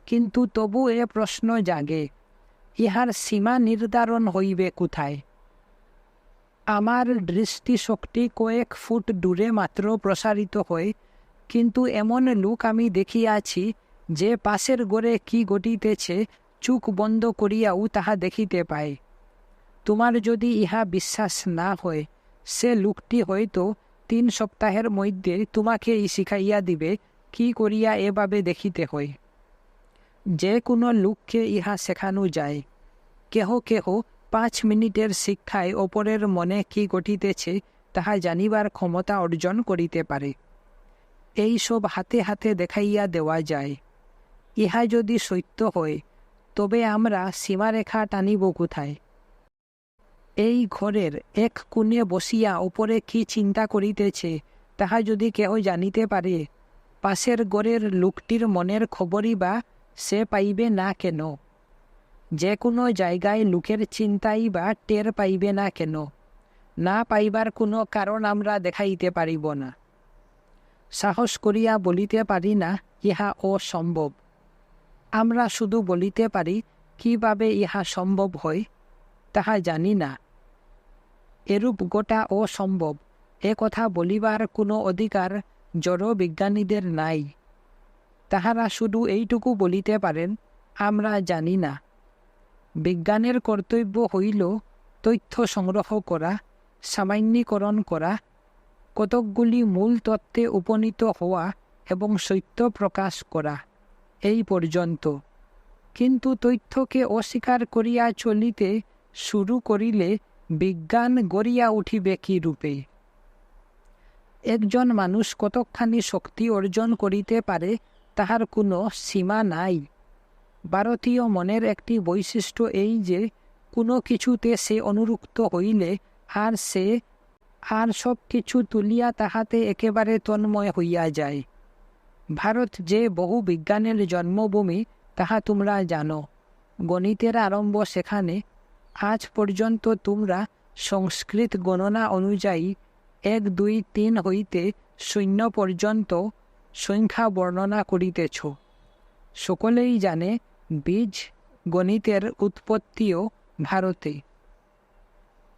কিন্তু তবু এ প্রশ্ন জাগে, ইহার সীমা নির্ধারণ হইবে কোথায়? আমার দৃষ্টিশক্তি কয়েক ফুট দূরে মাত্র প্রসারিত হয়, কিন্তু এমন লোক আমি দেখিয়াছি যে পাশের ঘরে কি ঘটিতেছে চোখ বন্ধ করিয়াও তাহা দেখিতে পায়। তোমার যদি ইহা বিশ্বাস না হয়, সে লোকটি হয়তো 3 সপ্তাহের মধ্যে তোমাকেই শিখাইয়া দিবে কি করিয়া এভাবে দেখিতে হয়। যে কোনো লোককে ইহা শেখানো যায়। কেহ কেহ 5 মিনিটের শিক্ষায় অপরের মনে কি ঘটিতেছে তাহা জানিবার ক্ষমতা অর্জন করিতে পারে। এই সব হাতে হাতে দেখাইয়া দেওয়া যায়। ইহা যদি সত্য হয়, তবে আমরা সীমারেখা টানিব কোথায়? এই ঘরের এক কোণে বসিয়া উপরে কি চিন্তা করিতেছে তাহা যদি কেহ জানিতে পারে, পাশের ঘরের লোকটির মনের খবরই বা সে পাইবে না কেন? যে কোনো জায়গায় লোকের চিন্তাই বা টের পাইবে না কেন? না পাইবার কোনো কারণ আমরা দেখাইতে পারিব না। সাহস করিয়া বলিতে পারি না ইহা অসম্ভব। আমরা শুধু বলিতে পারি কিভাবে ইহা সম্ভব হয় তাহা জানি না। এরূপ গোটা অসম্ভব এ কথা বলিবার কোনো অধিকার জড় বিজ্ঞানীদের নাই। তাহারা শুধু এইটুকু বলিতে পারেন, আমরা জানি না। বিজ্ঞানের কর্তব্য হইল তথ্য সংগ্রহ করা, সামান্যীকরণ করা, কতকগুলি মূল তত্ত্বে উপনীত হওয়া এবং সত্য প্রকাশ করা, এই পর্যন্ত। কিন্তু তথ্যকে অস্বীকার করিয়া চলিতে শুরু করিলে বিজ্ঞান গড়িয়া উঠিবে কি রূপে? একজন মানুষ কতকখানি শক্তি অর্জন করিতে পারে তাহার কোনো সীমা নাই। ভারতীয় মনের একটি বৈশিষ্ট্য এই যে কোনো কিছুতে সে অনুরক্ত হইলে আর সব কিছু তুলিয়া তাহাতে একেবারে তন্ময় হইয়া যায়। ভারত যে বহু বিজ্ঞানের জন্মভূমি তাহা তোমরা জানো। গণিতের আরম্ভ সেখানে। আজ পর্যন্ত তোমরা সংস্কৃত গণনা অনুযায়ী 1, 2, 3 হইতে 0 পর্যন্ত সংখ্যা বর্ণনা করিতেছ। সকলেই জানে বীজ গণিতের উৎপত্তিও ভারতে।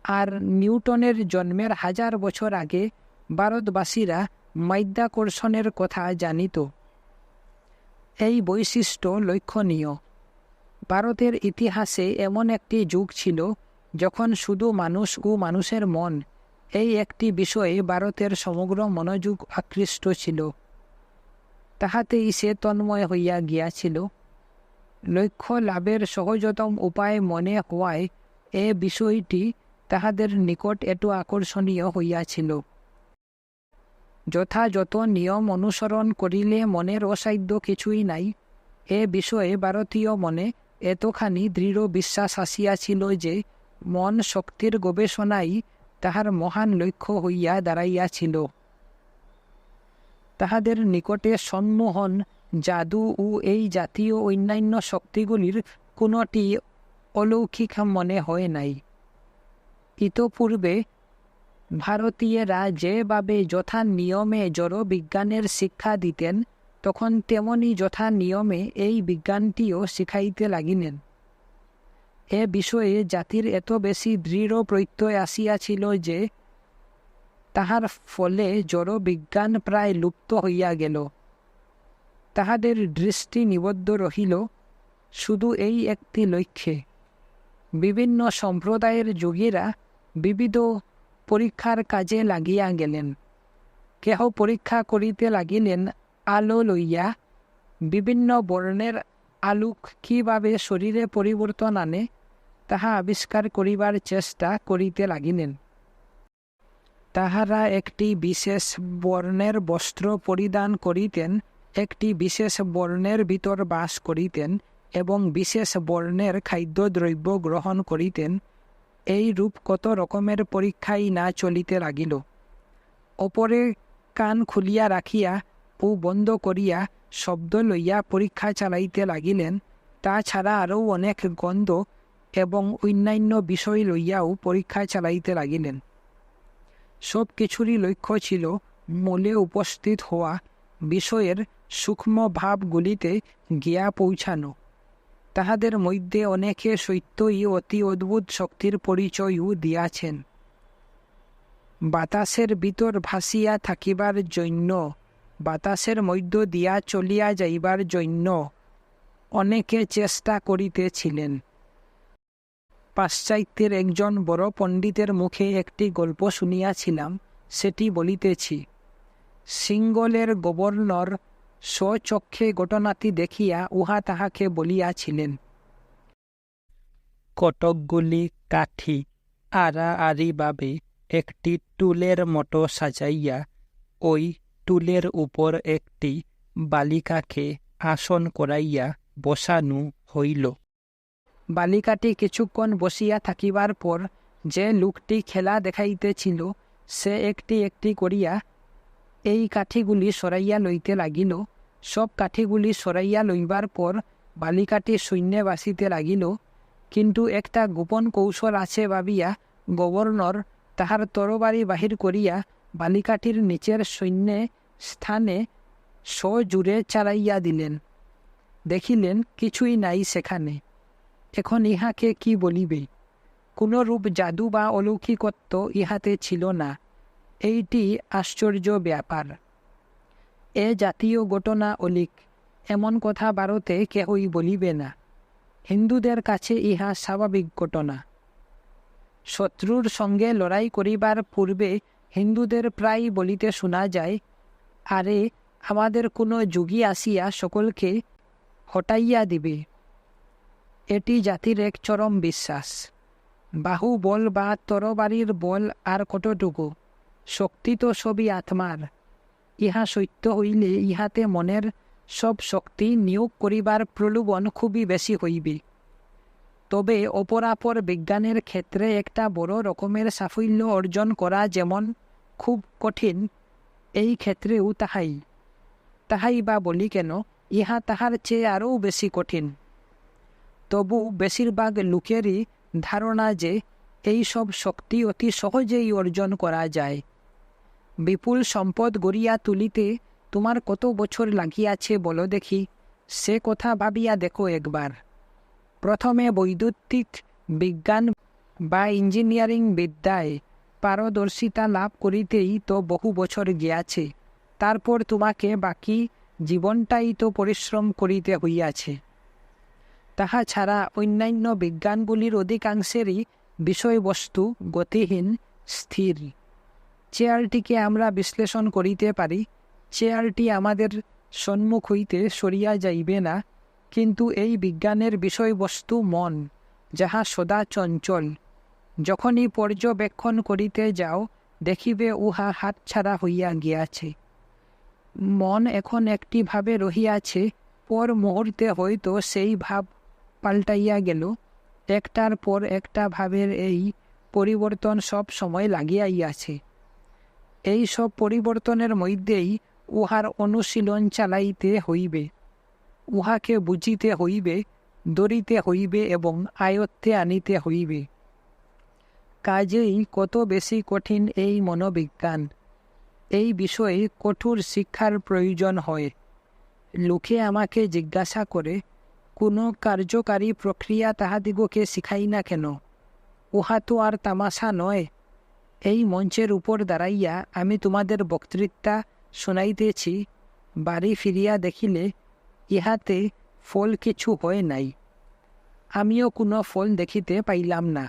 আর নিউটনের জন্মের 1000 বছর আগে ভারতবাসীরা মাধ্যাকর্ষণের কথা জানিত। এই বৈশিষ্ট্য লক্ষণীয়। ভারতের ইতিহাসে এমন একটি যুগ ছিল যখন শুধু মানুষ ও মানুষের মন, এই একটি বিষয়ে ভারতের সমগ্র মনোযোগ আকৃষ্ট ছিল। তাহাতেই সে তন্ময় হইয়া গিয়াছিল। লক্ষ্য লাভের সহজতম উপায় মনে হওয়ায় এ বিষয়টি তাহাদের নিকট এত আকর্ষণীয় হইয়াছিল। যথাযথ নিয়ম অনুসরণ করিলে মনের অসাধ্য কিছুই নাই, এ বিষয়ে ভারতীয় মনে এতখানি দৃঢ় বিশ্বাস আসিয়াছিল যে মন শক্তির গবেষণাই তাহার মহান লক্ষ্য হইয়া দাঁড়াইয়াছিল। তাহাদের নিকটে সম্মোহন, জাদু ও এই জাতীয় অন্যান্য শক্তিগুলির কোনটি অলৌকিক মনে হয় নাই। ইতপূর্বে ভারতীয়রা যেভাবে যথা নিয়মে জড় বিজ্ঞানের শিক্ষা দিতেন, তখন তেমনি যথা নিয়মে এই বিজ্ঞানটিও শিখাইতে লাগিলেন। এ বিষয়ে জাতির এত বেশি দৃঢ় প্রত্যয় আসিয়াছিল যে তাহার ফলে জড় বিজ্ঞান প্রায় লুপ্ত হইয়া গেল। তাহাদের দৃষ্টি নিবদ্ধ রহিল শুধু এই একটি লক্ষ্যে। বিভিন্ন সম্প্রদায়ের যোগীরা বিবিধ পরীক্ষার কাজে লাগিয়া গেলেন। কেহ পরীক্ষা করিতে লাগিলেন আলো লইয়া, বিভিন্ন বর্ণের আলোক কিভাবে শরীরে পরিবর্তন আনে তাহা আবিষ্কার করিবার চেষ্টা করিতে লাগিলেন। তাহারা একটি বিশেষ বর্ণের বস্ত্র পরিধান করিতেন, একটি বিশেষ বর্ণের ভিতর বাস করিতেন এবং বিশেষ বর্ণের খাদ্যদ্রব্য গ্রহণ করিতেন। এই রূপ কত রকমের পরীক্ষাই না চলিতে লাগিল। অপরে কান খুলিয়া রাখিয়া ও বন্ধ করিয়া শব্দ লইয়া পরীক্ষা চালাইতে লাগিলেন। তাছাড়া আরও অনেক গন্ধ এবং অন্যান্য বিষয় লইয়াও পরীক্ষা চালাইতে লাগিলেন। সব কিছুরই লক্ষ্য ছিল মূলে উপস্থিত হওয়া, বিষয়ের সূক্ষ্ম ভাবগুলিতে গিয়া পৌঁছানো। তাহাদের মধ্যে অনেকে সত্যই অতি অদ্ভুত শক্তির পরিচয়ও দিয়াছেন। বাতাসের ভিতর ভাসিয়া থাকিবার জন্য, বাতাসের মধ্য দিয়া চলিয়া যাইবার জন্য অনেকে চেষ্টা করিতেছিলেন। পাশ্চাত্যের একজন বড় পণ্ডিতের মুখে একটি গল্প শুনিয়াছিলাম, সেটি বলিতেছি। সিঙ্গলের গভর্নর স্বচক্ষে ঘটনাটি দেখিয়া উহা তাহাকে বলিয়াছিলেন। কতকগুলি কাঠি আড়াআড়িভাবে একটি টুলের মতো সাজাইয়া ওই টুলের উপর একটি বালিকাকে আসন করাইয়া বসানো হইল। বালিকাটি কিছুক্ষণ বসিয়া থাকিবার পর যে লোকটি খেলা দেখাইতেছিল সে একটি একটি করিয়া এই কাঠিগুলি সরাইয়া লইতে লাগিল। সব কাঠিগুলি সরাইয়া লইবার পর বালিকাটি শূন্যে বাসিতে লাগিল। কিন্তু একটা গোপন কৌশল আছে ভাবিয়া গভর্নর তাহার তরবারি বাহির করিয়া বালিকাটির নিচের শূন্যে স্থানে সজোরে চালাইয়া দিলেন। দেখিলেন কিছুই নাই সেখানে। এখন ইহাকে কি বলিবে? কোনরূপ জাদু বা অলৌকিকত্ব ইহাতে ছিল না। এইটি আশ্চর্য ব্যাপার। এ জাতীয় ঘটনা অলিক, এমন কথা ভারতে কেহই বলিবে না। হিন্দুদের কাছে ইহা স্বাভাবিক ঘটনা। শত্রুর সঙ্গে লড়াই করিবার পূর্বে হিন্দুদের প্রায় বলিতে শোনা যায়, আরে আমাদের কোনো যোগী আসিয়া সকলকে হটাইয়া দিবে। এটি জাতির এক চরম বিশ্বাস। বাহু বল বা তরবারির বল আর কতটুকু? শক্তি তো সবই আত্মার। ইহা সত্য হইলে ইহাতে মনের সব শক্তি নিয়োগ করিবার প্রলোভন খুবই বেশি হইবে। তবে অপরাপর বিজ্ঞানের ক্ষেত্রে একটা বড় রকমের সাফল্য অর্জন করা যেমন খুব কঠিন, এই ক্ষেত্রেও তাহাই বা বলি কেন, ইহা তাহার চেয়ে আরও বেশি কঠিন। তবু বেশিরভাগ লোকেরই ধারণা যে এই সব শক্তি অতি সহজেই অর্জন করা যায়। বিপুল সম্পদ গড়িয়া তুলিতে তোমার কত বছর লাগিয়াছে বলো দেখি, সে কথা ভাবিয়া দেখো একবার। প্রথমে বৈদ্যুতিক বিজ্ঞান বা ইঞ্জিনিয়ারিং বিদ্যায় পারদর্শিতা লাভ করিতেই তো বহু বছর গিয়াছে। তারপর তোমাকে বাকি জীবনটাই তো পরিশ্রম করিতে হইয়াছে। তাহা ছাড়া অন্যান্য বিজ্ঞানগুলির অধিকাংশেরই বিষয়বস্তু গতিহীন, স্থির। চেয়ারটিকে আমরা বিশ্লেষণ করিতে পারি, চেয়ারটি আমাদের সম্মুখ হইতে সরিয়া যাইবে না, কিন্তু এই বিজ্ঞানের বিষয়বস্তু মন, যাহা সদা চঞ্চল। যখনই পর্যবেক্ষণ করিতে যাও দেখিবে উহা হাতছাড়া হইয়া গিয়াছে। মন এখন একটি ভাবে রহিয়াছে, পর মুহূর্তে হয়তো সেই ভাব পাল্টাইয়া গেল। একটার পর একটা ভাবের এই পরিবর্তন সব সময় লাগিয়াইয়াছে। এই সব পরিবর্তনের মধ্যেই উহার অনুশীলন চালাইতে হইবে, উহাকে বুঝিতে হইবে, ধরিতে হইবে এবং আয়ত্তে আনিতে হইবে। কাজেই কত বেশি কঠিন এই মনোবিজ্ঞান। এই বিষয়ে কঠোর শিক্ষার প্রয়োজন হয়। লোকে আমাকে জিজ্ঞাসা করে, কোনো কার্যকারী প্রক্রিয়া তাহাদিগকে শিখাই না কেন? উহা তো আর তামাশা নয়। এই মঞ্চের উপর দাঁড়াইয়া আমি তোমাদের বক্তৃতা শোনাইতেছি, বাড়ি ফিরিয়া দেখিলে ইহাতে ফল কিছু হয় নাই। আমিও কোনো ফল দেখিতে পাইলাম না।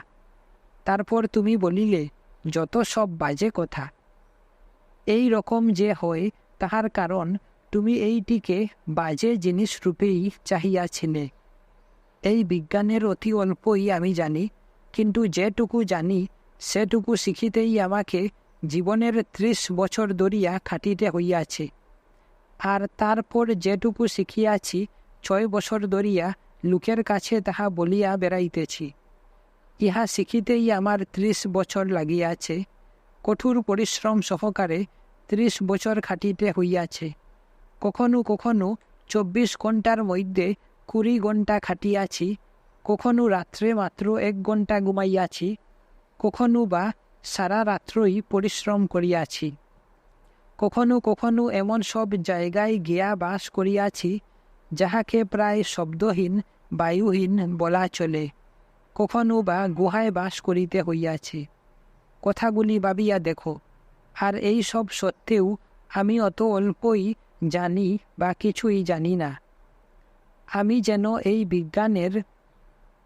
তারপর তুমি বলিলে, যত সব বাজে কথা। এই রকম যে হয় তাহার কারণ তুমি এইটিকে বাজে জিনিস রূপেই চাহিয়াছিলে। এই বিজ্ঞানের অতি অল্পই আমি জানি, কিন্তু যেটুকু জানি সেটুকু শিখিতেই আমাকে জীবনের 30 বছর ধরিয়া খাটিতে হইয়াছে। আর তারপর যেটুকু শিখিয়াছি 6 বছর ধরিয়া লোকের কাছে তাহা বলিয়া বেড়াইতেছি। ইহা শিখিতেই আমার 30 বছর লাগিয়াছে। কঠোর পরিশ্রম সহকারে 30 বছর খাটিতে হইয়াছে। কখনো কখনো 24 ঘণ্টার মধ্যে 20 ঘণ্টা খাটিয়াছি, কখনো রাত্রে মাত্র 1 ঘণ্টা ঘুমাইয়াছি, কখনো বা সারা রাত্রই পরিশ্রম করিয়াছি। কখনো কখনো এমন সব জায়গায় গিয়া বাস করিয়াছি যাহাকে প্রায় শব্দহীন, বায়ুহীন বলা চলে। কখনো বা গুহায় বাস করিতে হইয়াছে। কথাগুলি ভাবিয়া দেখো। আর এই সব সত্ত্বেও আমি অত অল্পই জানি বা কিছুই জানি না। আমি যেন এই বিজ্ঞানের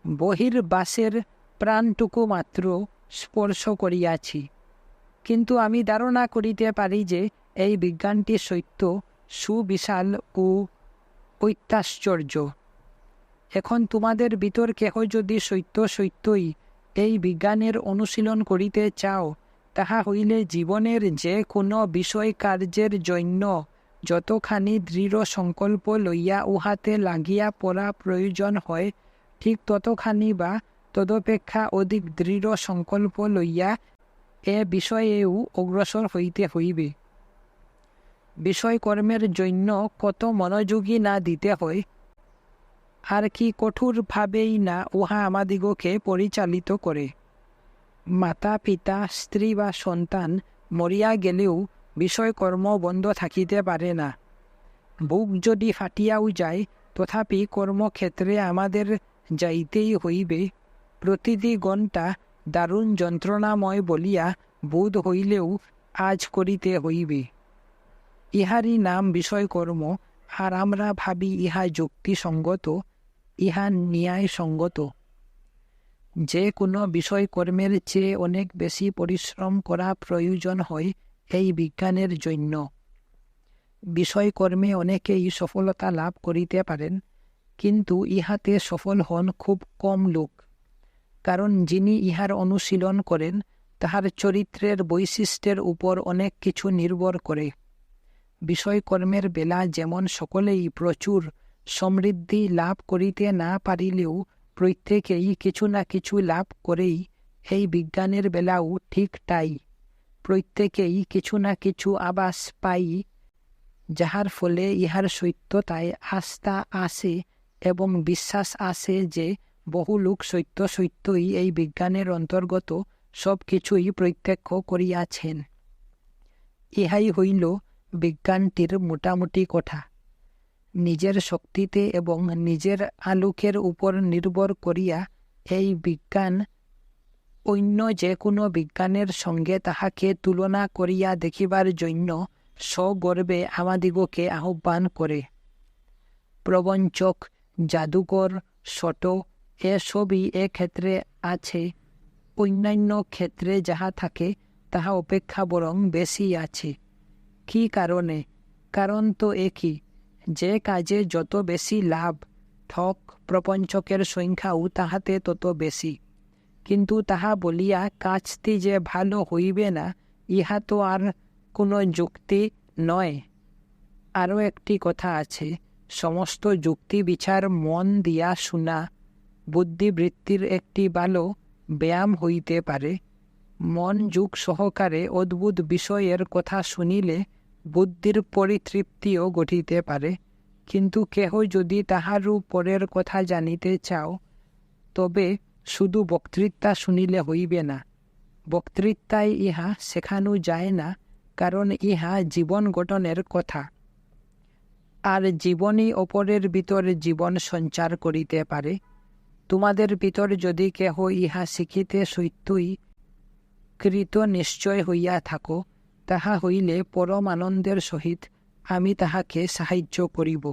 বহির্বাসের প্রাণটুকু মাত্র স্পর্শ করিয়াছি। কিন্তু আমি ধারণা করিতে পারি যে এই বিজ্ঞানটি সত্য, সুবিশাল ও ঐত্যাশ্চর্য। এখন তোমাদের ভিতর কেহ যদি সত্যই এই বিজ্ঞানের অনুশীলন করিতে চাও, তাহা হইলে জীবনের যে কোনো বিষয় কার্যের জন্য যতখানি দৃঢ় সংকল্প লইয়া উহাতে লাগিয়া পড়া প্রয়োজন হয়, ঠিক ততখানি বা তদপেক্ষা অধিক দৃঢ় সংকল্প লইয়া এ বিষয়েও অগ্রসর হইতে হইবে। বিষয়কর্মের জন্য কত মনোযোগী না দিতে হয়, আর কি কঠোরভাবেই না উহা আমাদিগকে পরিচালিত করে। মাতা পিতা স্ত্রী বা সন্তান মরিয়া গেলেও বিষয়কর্ম বন্ধ থাকিতে পারে না। বুক যদি ফাটিয়াও যায়, তথাপি কর্মক্ষেত্রে আমাদের যাইতেই হইবে। প্রতিটি ঘণ্টা দারুণ যন্ত্রণাময় বলিয়া বোধ হইলেও আজ করিতে হইবে। ইহারই নাম বিষয়কর্ম, আর আমরা ভাবি ইহা যুক্তিসঙ্গত, ইহা ন্যায়সঙ্গত। যে কোনো বিষয়কর্মের চেয়ে অনেক বেশি পরিশ্রম করা প্রয়োজন হয় এই বিজ্ঞানের জন্য। বিষয়কর্মে অনেকেই সফলতা লাভ করিতে পারেন, কিন্তু ইহাতে সফল হন খুব কম লোক। কারণ যিনি ইহার অনুশীলন করেন, তাহার চরিত্রের বৈশিষ্ট্যের উপর অনেক কিছু নির্ভর করে। বিষয়কর্মের বেলা যেমন সকলেই প্রচুর সমৃদ্ধি লাভ করিতে না পারিলেও প্রত্যেকেই কিছু না কিছু লাভ করেই, এই বিজ্ঞানের বেলাও ঠিক তাই। প্রত্যেকেই কিছু না কিছু আভাস পাই, যাহার ফলে ইহার সত্যতায় আস্থা আসে এবং বিশ্বাস আসে যে বহু লোক সত্যই এই বিজ্ঞানের অন্তর্গত সব কিছুই প্রত্যক্ষ করিয়াছেন। ইহাই হইল বিজ্ঞানটির মোটামুটি কথা। নিজের শক্তিতে এবং নিজের আলোকের উপর নির্ভর করিয়া এই বিজ্ঞান অন্য যে কোনো বিজ্ঞানের সঙ্গে তাহাকে তুলনা করিয়া দেখিবার জন্য সগর্বে আমাদিগকে আহ্বান করে। প্রবঞ্চক, জাদুকর, শট এসবই ক্ষেত্রে আছে, অন্যান্য ক্ষেত্রে যাহা থাকে তাহা অপেক্ষা বরং বেশি আছে। কি কারণে? কারণ তো একই, যে কাজে যত বেশি লাভ, ঠক প্রপঞ্চকের সংখ্যাও তাহাতে তত বেশি। কিন্তু তাহা বলিয়া কাজটি যে ভালো হইবে না, ইহা তো আর কোনো যুক্তি নয়। আরও একটি কথা আছে, সমস্ত যুক্তি বিচার মন দিয়া শোনা বুদ্ধিবৃত্তির একটি ভালো ব্যায়াম হইতে পারে। মন যুগ সহকারে অদ্ভুত বিষয়ের কথা শুনিলে বুদ্ধির পরিতৃপ্তিও ঘটিতে পারে। কিন্তু কেহ যদি তাহারও পরের কথা জানিতে চাও, তবে শুধু বক্তৃতা শুনিলে হইবে না। বক্তৃতায় ইহা শেখানো যায় না, কারণ ইহা জীবন গঠনের কথা, আর জীবনই অপরের ভিতর জীবন সঞ্চার করিতে পারে। তোমাদের ভিতর যদি কেহ ইহা শিখিতে সত্যই কৃত নিশ্চয় হইয়া থাকো, তাহা হইলে পরম আনন্দের সহিত আমি তাহাকে সাহায্য করিব।